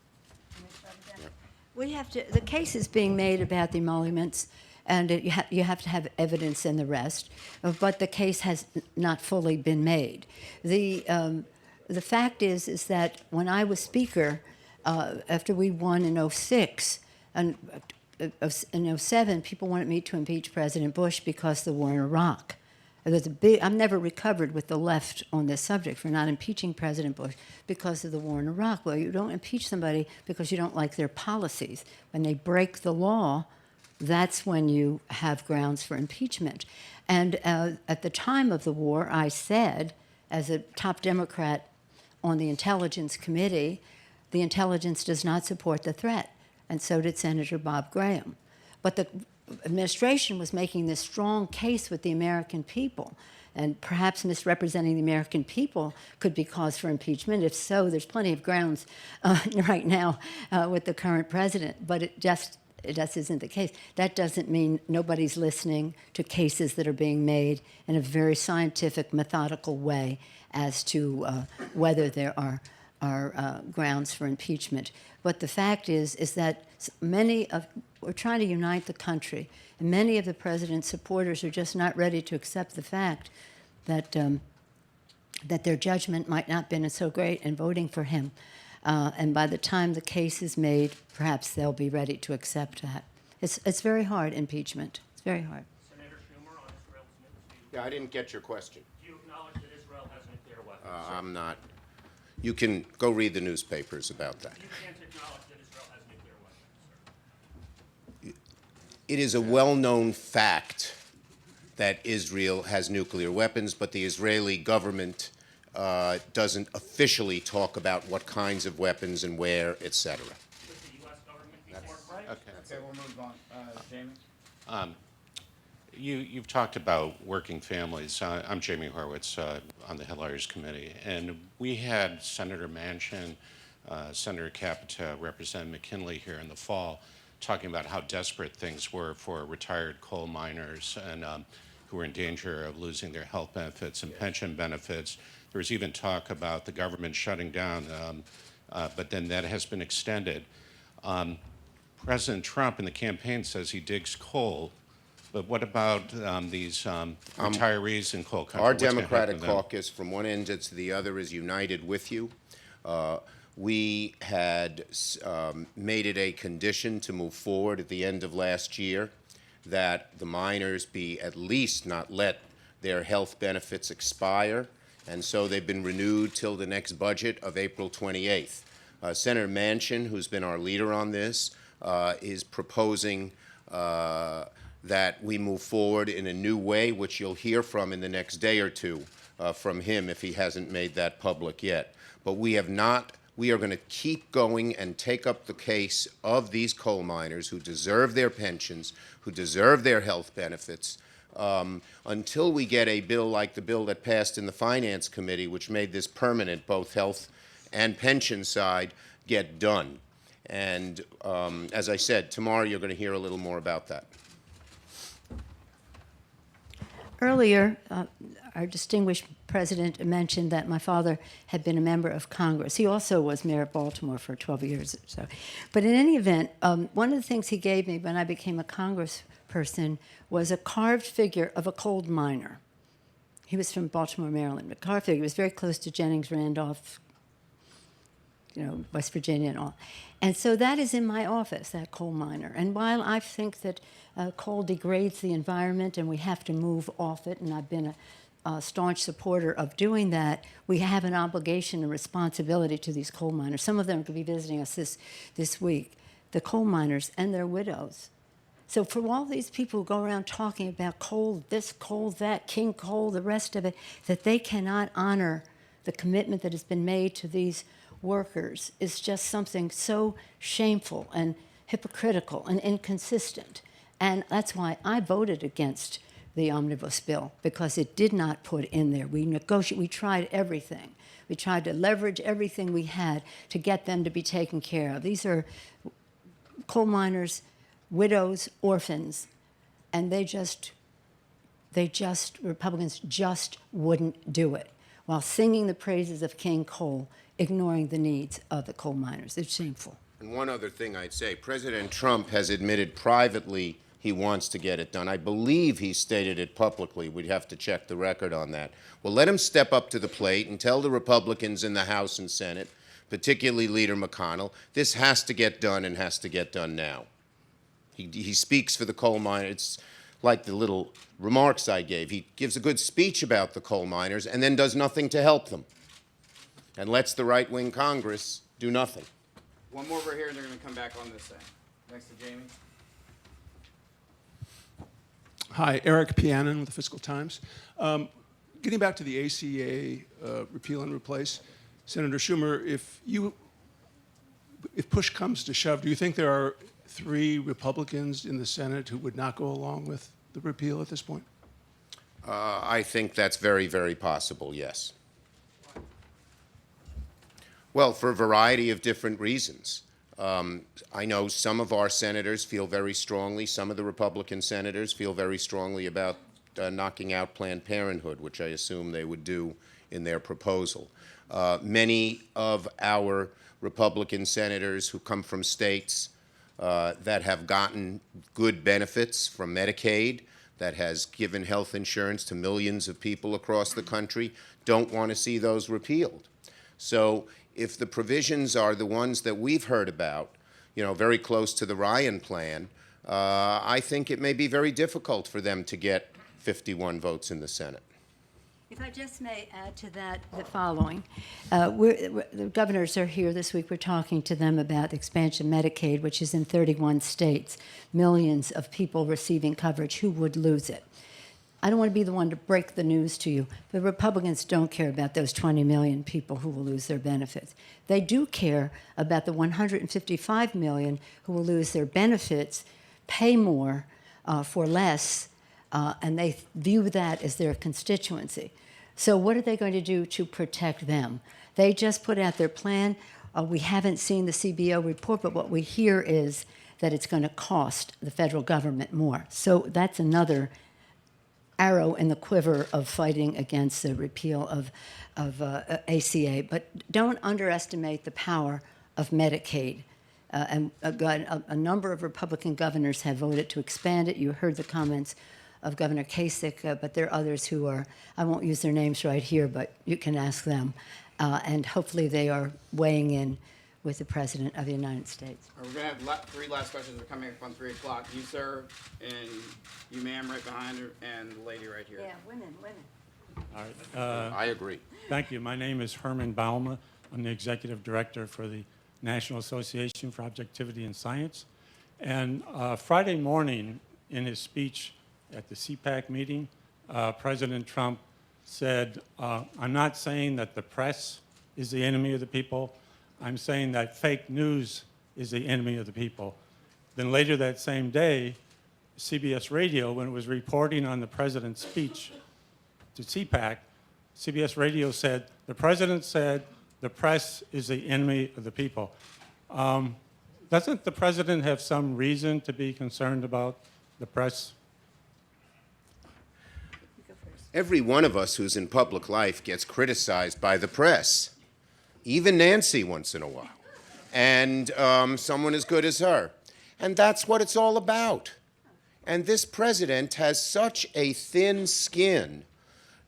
We have to. The case is being made about the emoluments, and you have to have evidence and the rest. But the case has not fully been made. The fact is that when I was Speaker, after we won in '06, and in '07, people wanted me to impeach President Bush because of the war in Iraq. I've never recovered with the left on this subject for not impeaching President Bush because of the war in Iraq. Well, you don't impeach somebody because you don't like their policies. When they break the law, that's when you have grounds for impeachment. And at the time of the war, I said, as a top Democrat on the Intelligence Committee, the intelligence does not support the threat, and so did Senator Bob Graham. But the administration was making this strong case with the American people, and perhaps misrepresenting the American people could be cause for impeachment. If so, there's plenty of grounds right now with the current president, but it just isn't the case. That doesn't mean nobody's listening to cases that are being made in a very scientific, methodical way as to whether there are grounds for impeachment. But the fact is that we're trying to unite the country, and many of the president's supporters are just not ready to accept the fact that that their judgment might not have been so great in voting for him. And by the time the case is made, perhaps they'll be ready to accept that. It's very hard, impeachment. It's very hard. Senator Schumer on Israel's nuclear. Yeah, I didn't get your question. Do you acknowledge that Israel has nuclear weapons? I'm not. You can go read the newspapers about that. You can't acknowledge that Israel has nuclear weapons, sir. It is a well-known fact that Israel has nuclear weapons, but the Israeli government doesn't officially talk about what kinds of weapons and where, etc. Does the U.S. government be forthright? Okay, we'll move on. Jamie? You've talked about working families. I'm Jamie Horwitz on the Hill Lawyers Committee, and we had Senator Manchin, Senator Capita, Representative McKinley here in the fall talking about how desperate things were for retired coal miners and who were in danger of losing their health benefits and pension benefits. There was even talk about the government shutting down, but then that has been extended. President Trump in the campaign says he digs coal. But what about these retirees in coal country? Our What's gonna happen Democratic to them? caucus, from one end to the other, is united with you. We had made it a condition to move forward at the end of last year that the miners be at least not let their health benefits expire, and so they've been renewed till the next budget of April 28th. Senator Manchin, who's been our leader on this, is proposing that we move forward in a new way, which you'll hear from in the next day or two from him if he hasn't made that public yet. But we are going to keep going and take up the case of these coal miners who deserve their pensions, who deserve their health benefits, until we get a bill like the bill that passed in the Finance Committee, which made this permanent, both health and pension side, get done. And as I said, tomorrow you're going to hear a little more about that. Earlier, our distinguished president mentioned that my father had been a member of Congress. He also was mayor of Baltimore for 12 years or so. But in any event, one of the things he gave me when I became a congressperson was a carved figure of a coal miner. He was from Baltimore, Maryland. A carved figure. It was very close to Jennings Randolph, West Virginia and all. And so that is in my office, that coal miner. And while I think that coal degrades the environment and we have to move off it, and I've been a staunch supporter of doing that, we have an obligation and responsibility to these coal miners. Some of them could be visiting us this week, the coal miners and their widows. So for all these people who go around talking about coal, this coal, that, king coal, the rest of it, that they cannot honor the commitment that has been made to these workers is just something so shameful and hypocritical and inconsistent. And that's why I voted against the omnibus bill, because it did not put in there. We negotiated, we tried everything. We tried to leverage everything we had to get them to be taken care of. These are coal miners, widows, orphans, and Republicans just wouldn't do it, while singing the praises of King Coal, ignoring the needs of the coal miners. It's shameful. And one other thing I'd say, President Trump has admitted privately he wants to get it done. I believe he stated it publicly. We'd have to check the record on that. Well, let him step up to the plate and tell the Republicans in the House and Senate, particularly Leader McConnell, this has to get done and has to get done now. He speaks for the coal miners. It's like the little remarks I gave. He gives a good speech about the coal miners and then does nothing to help them and lets the right-wing Congress do nothing. One more over here, and they're going to come back on this side. Next to Jamie. Hi, Eric Pianin with the Fiscal Times. Getting back to the ACA repeal and replace, Senator Schumer, if push comes to shove, do you think there are 3 Republicans in the Senate who would not go along with the repeal at this point? I think that's very, very possible, yes. Well, for a variety of different reasons. I know some of our senators feel very strongly, some of the Republican senators feel very strongly about knocking out Planned Parenthood, which I assume they would do in their proposal. Many of our Republican senators who come from states that have gotten good benefits from Medicaid, that has given health insurance to millions of people across the country, don't want to see those repealed. So if the provisions are the ones that we've heard about, very close to the Ryan plan, I think it may be very difficult for them to get 51 votes in the Senate. If I just may add to that the following. The governors are here this week. We're talking to them about the expansion of Medicaid, which is in 31 states, millions of people receiving coverage who would lose it. I don't want to be the one to break the news to you, but Republicans don't care about those 20 million people who will lose their benefits. They do care about the 155 million who will lose their benefits, pay more for less, and they view that as their constituency. So what are they going to do to protect them? They just put out their plan. We haven't seen the CBO report, but what we hear is that it's going to cost the federal government more. So that's another arrow in the quiver of fighting against the repeal of ACA. But don't underestimate the power of Medicaid. And a number of Republican governors have voted to expand it. You heard the comments of Governor Kasich, but there are others who are, I won't use their names right here, but you can ask them. And hopefully they are weighing in with the President of the United States. We're going to have 3 last questions. They're coming up on 3 o'clock. You, sir, and you, ma'am, right behind her, and the lady right here. Yeah, women. All right. I agree. Thank you. My name is Herman Bauma. I'm the executive director for the National Association for Objectivity in Science. And Friday morning, in his speech at the CPAC meeting, President Trump said, I'm not saying that the press is the enemy of the people. I'm saying that fake news is the enemy of the people. Then later that same day, CBS Radio, when it was reporting on the president's speech to CPAC, CBS Radio said, the president said the press is the enemy of the people. Doesn't the president have some reason to be concerned about the press? Every one of us who's in public life gets criticized by the press, even Nancy once in a while, and someone as good as her. And that's what it's all about. And this president has such a thin skin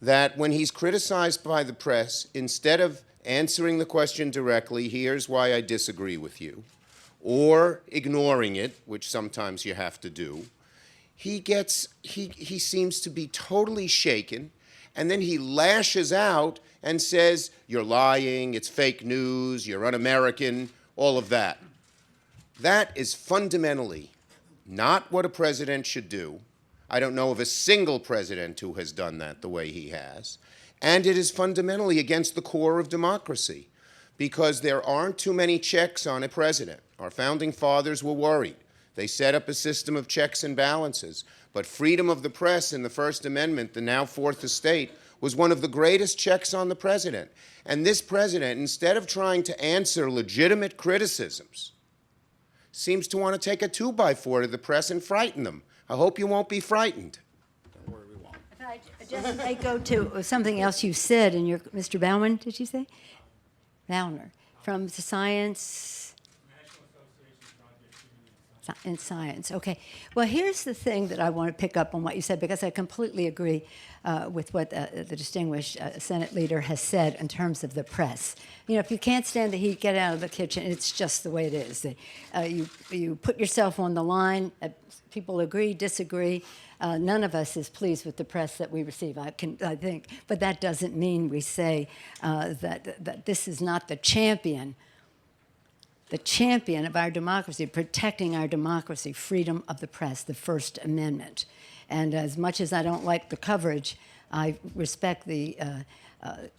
that when he's criticized by the press, instead of answering the question directly, here's why I disagree with you, or ignoring it, which sometimes you have to do, he seems to be totally shaken, and then he lashes out and says, you're lying, it's fake news, you're un-American, all of that. That is fundamentally not what a president should do. I don't know of a single president who has done that the way he has. And it is fundamentally against the core of democracy, because there aren't too many checks on a president. Our founding fathers were worried. They set up a system of checks and balances. But freedom of the press in the First Amendment, the now Fourth Estate, was one of the greatest checks on the president. And this president, instead of trying to answer legitimate criticisms, seems to want to take a 2x4 to the press and frighten them. I hope you won't be frightened. Don't worry, we won't. If I just may go to something else you said in your, Mr. Bauman, did you say? Bauner, from the Science. in science. Okay. Well, here's the thing that I want to pick up on what you said, because I completely agree with what the distinguished Senate leader has said in terms of the press. You know, if you can't stand the heat, get out of the kitchen. It's just the way it is. You put yourself on the line. People agree, disagree. None of us is pleased with the press that we receive, I think. But that doesn't mean we say that this is not the champion of our democracy, protecting our democracy, freedom of the press, the First Amendment. And as much as I don't like the coverage, I respect the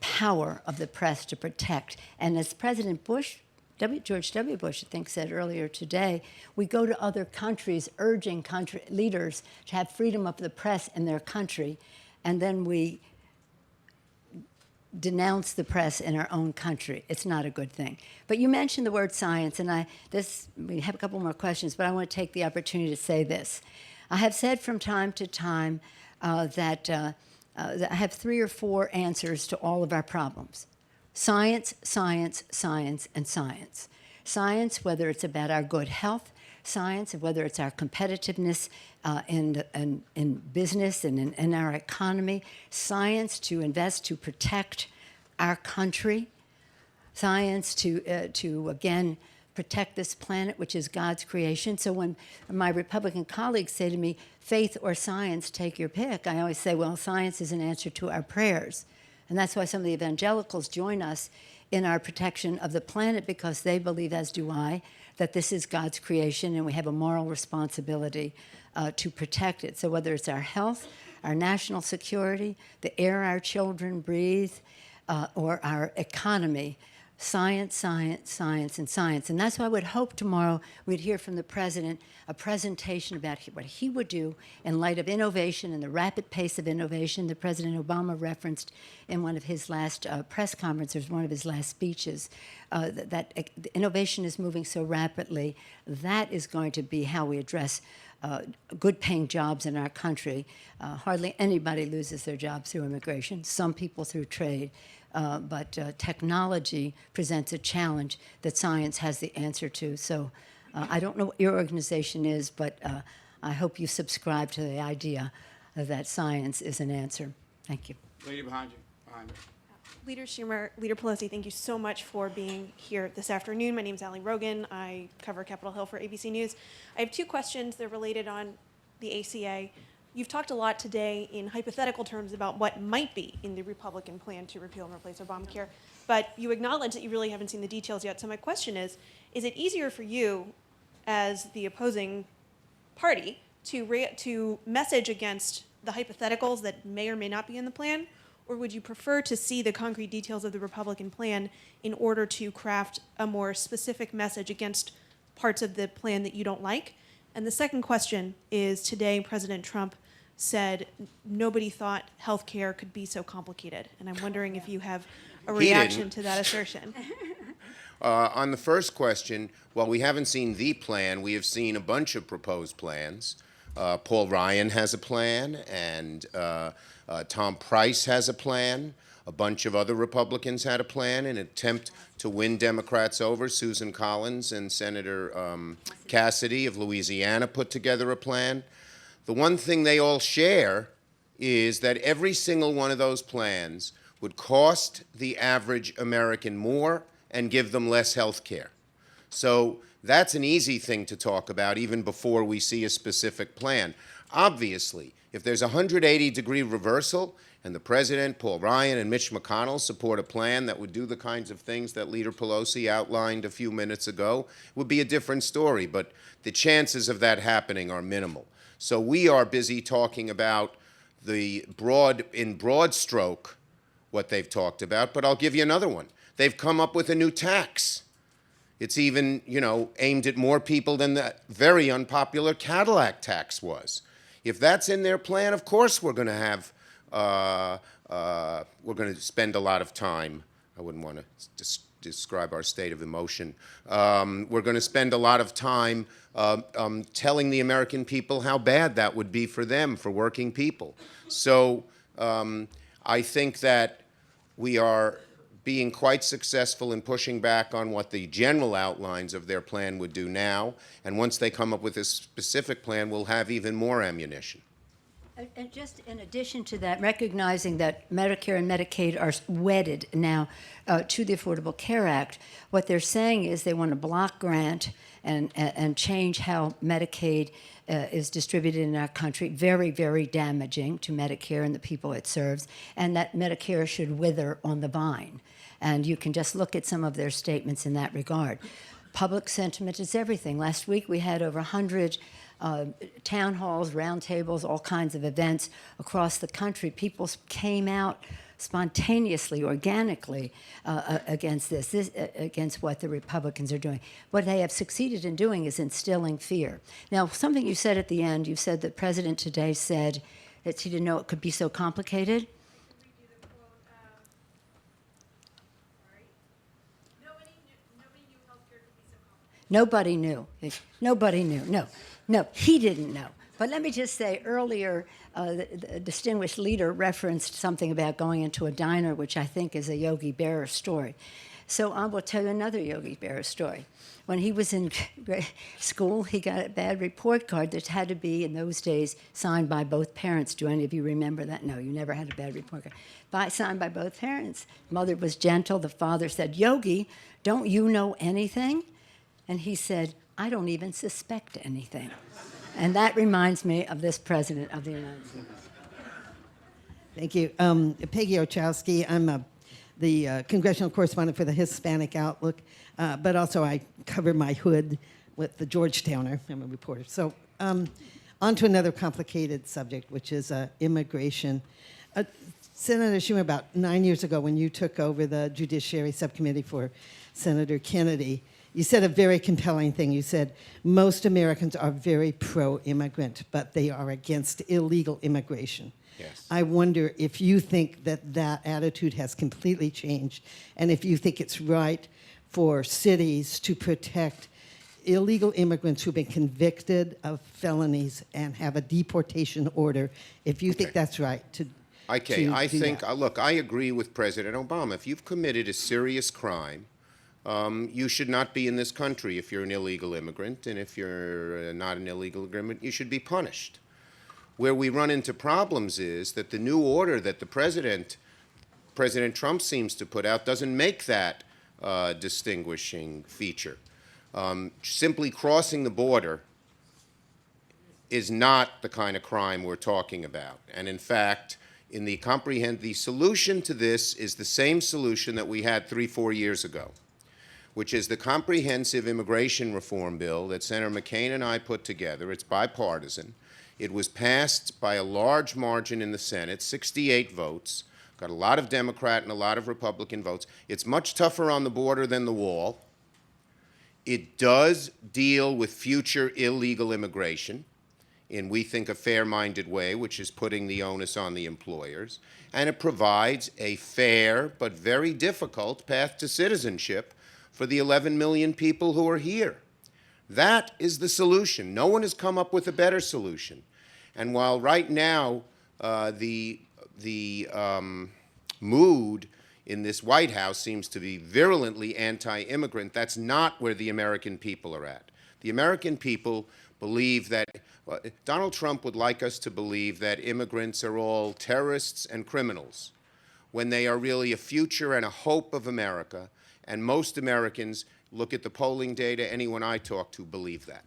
power of the press to protect. And as President George W. Bush, I think, said earlier today, we go to other countries urging leaders to have freedom of the press in their country, and then we denounce the press in our own country. It's not a good thing. But you mentioned the word science, and we have a couple more questions, but I want to take the opportunity to say this. I have said from time to time that I have 3 or 4 answers to all of our problems. Science, science, science, and science. Science, whether it's about our good health, science, whether it's our competitiveness in business and in our economy, science to invest to protect our country, science to again, protect this planet, which is God's creation. So when my Republican colleagues say to me, faith or science, take your pick, I always say, well, science is an answer to our prayers. And that's why some of the evangelicals join us in our protection of the planet, because they believe, as do I, that this is God's creation and we have a moral responsibility to protect it. So whether it's our health, our national security, the air our children breathe, or our economy, science, science, science, and science. And that's why I would hope tomorrow we'd hear from the president a presentation about what he would do in light of innovation and the rapid pace of innovation that President Obama referenced in one of his last press conferences, one of his last speeches, that innovation is moving so rapidly. That is going to be how we address good-paying jobs in our country. Hardly anybody loses their jobs through immigration, some people through trade. But technology presents a challenge that science has the answer to. So I don't know what your organization is, but I hope you subscribe to the idea that science is an answer. Thank you. Lady behind you. Behind you. Leader Schumer, Leader Pelosi, thank you so much for being here this afternoon. My name is Allie Rogan. I cover Capitol Hill for ABC News. I have 2 questions. They're related on the ACA. You've talked a lot today in hypothetical terms about what might be in the Republican plan to repeal and replace Obamacare, but you acknowledge that you really haven't seen the details yet. So my question is it easier for you as the opposing party to message against the hypotheticals that may or may not be in the plan, or would you prefer to see the concrete details of the Republican plan in order to craft a more specific message against parts of the plan that you don't like? And the second question is, today President Trump said nobody thought health care could be so complicated. And I'm wondering if you have a reaction to that assertion. On the first question, while we haven't seen the plan, we have seen a bunch of proposed plans. Paul Ryan has a plan, and Tom Price has a plan. A bunch of other Republicans had a plan in an attempt to win Democrats over. Susan Collins and Senator Cassidy of Louisiana put together a plan. The one thing they all share is that every single one of those plans would cost the average American more and give them less health care. So that's an easy thing to talk about even before we see a specific plan. Obviously, if there's a 180-degree reversal and the president, Paul Ryan, and Mitch McConnell support a plan that would do the kinds of things that Leader Pelosi outlined a few minutes ago, it would be a different story. But the chances of that happening are minimal. So we are busy talking about in broad stroke, what they've talked about. But I'll give you another one. They've come up with a new tax. It's even, aimed at more people than the very unpopular Cadillac tax was. If that's in their plan, of course we're going to have, we're going to spend a lot of time. I wouldn't want to describe our state of emotion. We're going to spend a lot of time telling the American people how bad that would be for them, for working people. So I think that we are being quite successful in pushing back on what the general outlines of their plan would do now. And once they come up with a specific plan, we'll have even more ammunition. And just in addition to that, recognizing that Medicare and Medicaid are wedded now to the Affordable Care Act, what they're saying is they want to block grant and change how Medicaid is distributed in our country, very, very damaging to Medicare and the people it serves, and that Medicare should wither on the vine. And you can just look at some of their statements in that regard. Public sentiment is everything. Last week we had over 100 town halls, roundtables, all kinds of events across the country. People came out spontaneously, organically against against what the Republicans are doing. What they have succeeded in doing is instilling fear. Now, something you said at the end, you said the president today said that he didn't know it could be so complicated. Nobody knew. Nobody knew. No, he didn't know. But let me just say, earlier, the distinguished leader referenced something about going into a diner, which I think is a Yogi Berra story. So I will tell you another Yogi Berra story. When he was in school, he got a bad report card that had to be, in those days, signed by both parents. Do any of you remember that? No, you never had a bad report card. Signed by both parents. Mother was gentle. The father said, "Yogi, don't you know anything?" And he said, "I don't even suspect anything." And that reminds me of this President of the United States. Thank you. Peggy Ochowski. I'm the congressional correspondent for the Hispanic Outlook, but also I cover my hood with the Georgetowner. I'm a reporter. So on to another complicated subject, which is immigration. Senator Schumer, about 9 years ago when you took over the Judiciary Subcommittee for Senator Kennedy, you said a very compelling thing. You said, most Americans are very pro-immigrant, but they are against illegal immigration. Yes. I wonder if you think that that attitude has completely changed, and if you think it's right for cities to protect illegal immigrants who've been convicted of felonies and have a deportation order, if you think that's right to Okay, I do think, that. Look, I agree with President Obama. If you've committed a serious crime, you should not be in this country if you're an illegal immigrant, and if you're not an illegal immigrant, you should be punished. Where we run into problems is that the new order that President Trump seems to put out doesn't make that distinguishing feature. Simply crossing the border is not the kind of crime we're talking about. And in fact, the solution to this is the same solution that we had 3-4 years ago, which is the comprehensive immigration reform bill that Senator McCain and I put together. It's bipartisan. It was passed by a large margin in the Senate, 68 votes, got a lot of Democrat and a lot of Republican votes. It's much tougher on the border than the wall. It does deal with future illegal immigration in, we think, a fair-minded way, which is putting the onus on the employers. And it provides a fair but very difficult path to citizenship for the 11 million people who are here. That is the solution. No one has come up with a better solution. And while right now the mood in this White House seems to be virulently anti-immigrant, that's not where the American people are at. The American people believe that Donald Trump would like us to believe that immigrants are all terrorists and criminals, when they are really a future and a hope of America. And most Americans, look at the polling data, anyone I talk to, believe that.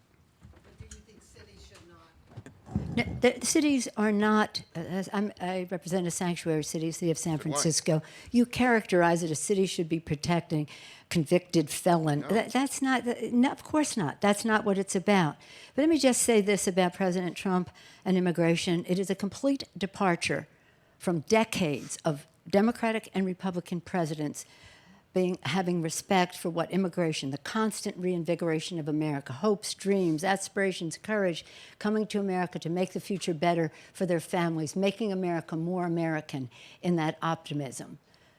But do you think cities should not? No, the cities are not, I represent a sanctuary city, city of San Francisco. You characterize it as cities should be protecting convicted felon. No. That's not, no, of course not. That's not what it's about. But let me just say this about President Trump and immigration. It is a complete departure from decades of Democratic and Republican presidents having respect for what immigration, the constant reinvigoration of America, hopes, dreams, aspirations, courage, coming to America to make the future better for their families, making America more American in that optimism.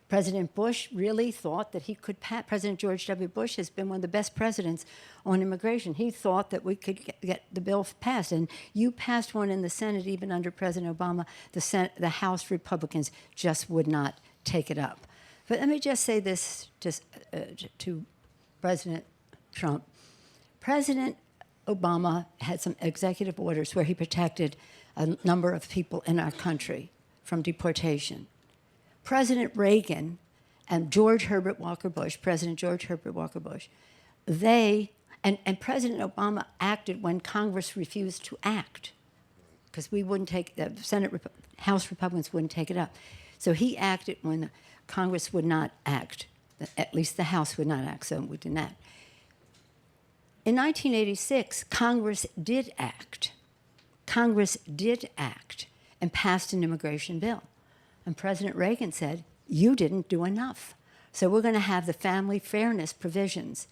President Bush really thought that he could President George W. Bush has been one of the best presidents on immigration. He thought that we could get the bill passed, and you passed one in the Senate even under President Obama. The House Republicans just would not take it up. But let me just say this to President Trump. President Obama had some executive orders where he protected a number of people in our country from deportation. President Reagan and George Herbert Walker Bush, President George Herbert Walker Bush, and President Obama acted when Congress refused to act, because we wouldn't take, the House Republicans wouldn't take it up. So he acted when the Congress would not act, at least the House would not act, so we didn't act. In 1986, Congress did act. Congress did act and passed an immigration bill. And President Reagan said, you didn't do enough. So we're going to have the family fairness provisions,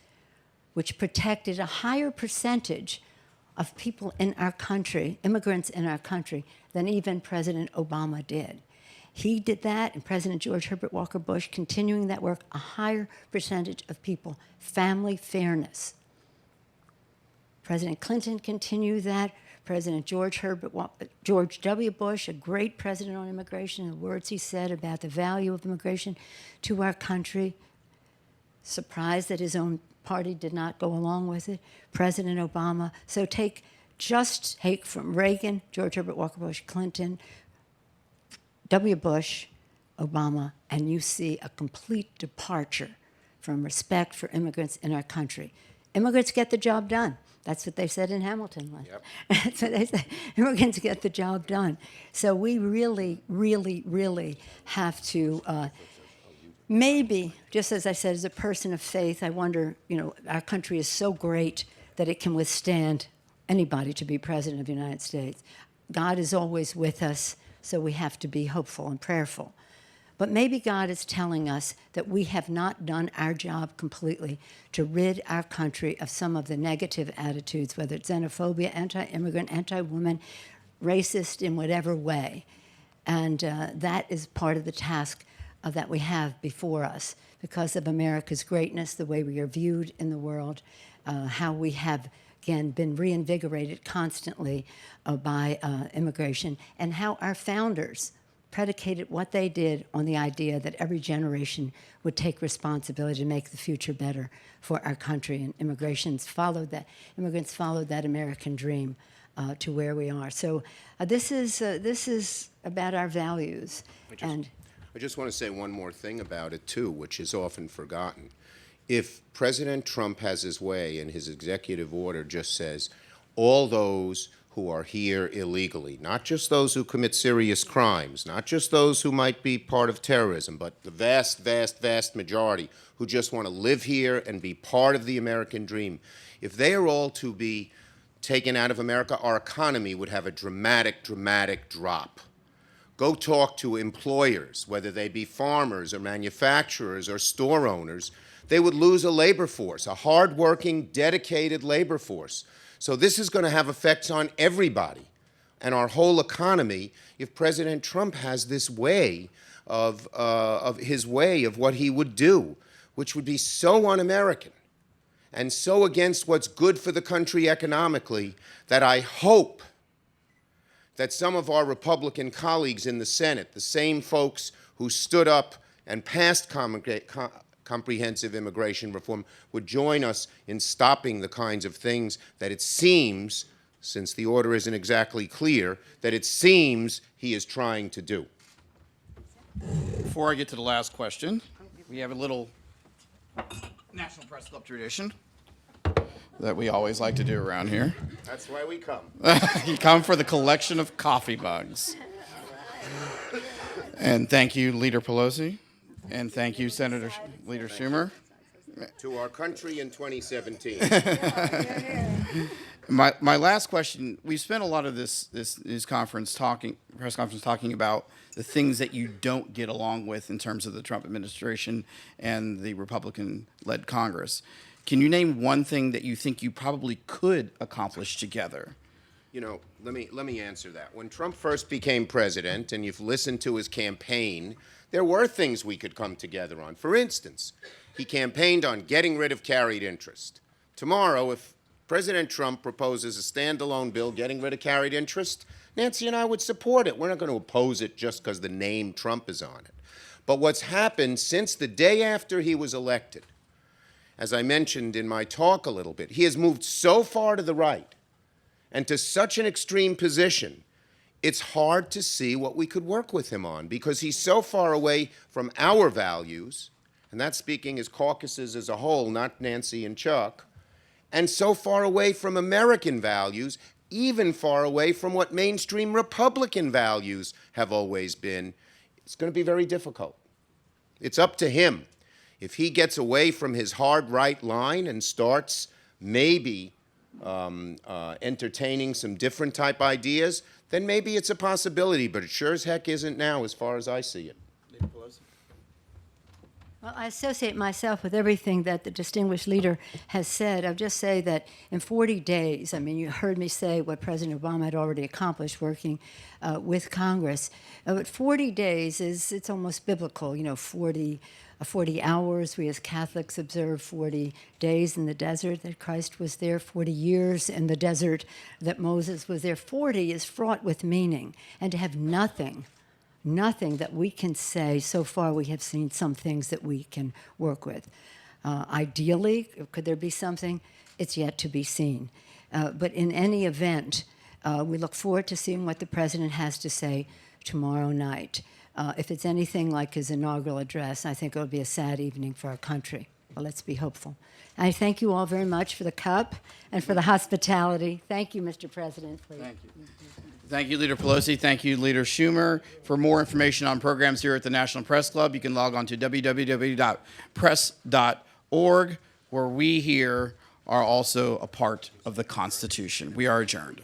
which protected a higher percentage of people in our country, immigrants in our country, than even President Obama did. He did that, and President George Herbert Walker Bush, continuing that work, a higher percentage of people, family fairness. President Clinton continued that. President George W. Bush, a great president on immigration, the words he said about the value of immigration to our country, surprised that his own party did not go along with it. President Obama. So take from Reagan, George Herbert Walker Bush, Clinton, W. Bush, Obama, and you see a complete departure from respect for immigrants in our country. Immigrants get the job done. That's what they said in Hamilton. Yep. That's what they said. Immigrants get the job done. So we really, really, really have to, maybe, just as I said, as a person of faith, I wonder, our country is so great that it can withstand anybody to be president of the United States. God is always with us, so we have to be hopeful and prayerful. But maybe God is telling us that we have not done our job completely to rid our country of some of the negative attitudes, whether it's xenophobia, anti-immigrant, anti-woman, racist in whatever way. And that is part of the task that we have before us because of America's greatness, the way we are viewed in the world, how we have, again, been reinvigorated constantly by immigration, and how our founders predicated what they did on the idea that every generation would take responsibility to make the future better for our country. And immigrants followed that American dream to where we are. So this is about our values. I just want to say one more thing about it, too, which is often forgotten. If President Trump has his way and his executive order just says, all those who are here illegally, not just those who commit serious crimes, not just those who might be part of terrorism, but the vast, vast, vast majority who just want to live here and be part of the American dream, if they are all to be taken out of America, our economy would have a dramatic, dramatic drop. Go talk to employers, whether they be farmers or manufacturers or store owners. They would lose a labor force, a hardworking, dedicated labor force. So this is going to have effects on everybody and our whole economy if President Trump has this way of what he would do, which would be so un-American and so against what's good for the country economically that I hope that some of our Republican colleagues in the Senate, the same folks who stood up and passed comprehensive immigration reform, would join us in stopping the kinds of things that it seems, since the order isn't exactly clear, that it seems he is trying to do. Before I get to the last question, we have a little National Press Club tradition that we always like to do around here. That's why we come. You come for the collection of coffee mugs. And thank you, Leader Pelosi. And thank you, Leader Schumer. To our country in 2017. My last question, we've spent a lot of this press conference talking about the things that you don't get along with in terms of the Trump administration and the Republican-led Congress. Can you name one thing that you think you probably could accomplish together? Let me answer that. When Trump first became president, and you've listened to his campaign, there were things we could come together on. For instance, he campaigned on getting rid of carried interest. Tomorrow, if President Trump proposes a standalone bill getting rid of carried interest, Nancy and I would support it. We're not going to oppose it just because the name Trump is on it. But what's happened since the day after he was elected, as I mentioned in my talk a little bit, he has moved so far to the right and to such an extreme position, it's hard to see what we could work with him on, because he's so far away from our values, and that's speaking as caucuses as a whole, not Nancy and Chuck, and so far away from American values, even far away from what mainstream Republican values have always been. It's going to be very difficult. It's up to him. If he gets away from his hard right line and starts maybe entertaining some different type ideas, then maybe it's a possibility, but it sure as heck isn't now as far as I see it. Well, I associate myself with everything that the distinguished leader has said. I'll just say that in 40 days, I mean, you heard me say what President Obama had already accomplished working with Congress. But 40 days it's almost biblical, 40 hours. We as Catholics observe 40 days in the desert that Christ was there, 40 years in the desert that Moses was there. 40 is fraught with meaning, and to have nothing that we can say. So far, we have seen some things that we can work with. Ideally, could there be something? It's yet to be seen. But in any event, we look forward to seeing what the president has to say tomorrow night. If it's anything like his inaugural address, I think it will be a sad evening for our country. But let's be hopeful. I thank you all very much for the cup and for the hospitality. Thank you, Mr. President. Please. Thank you. Thank you, Leader Pelosi. Thank you, Leader Schumer. For more information on programs here at the National Press Club, you can log on to www.press.org, where we here are also a part of the Constitution. We are adjourned.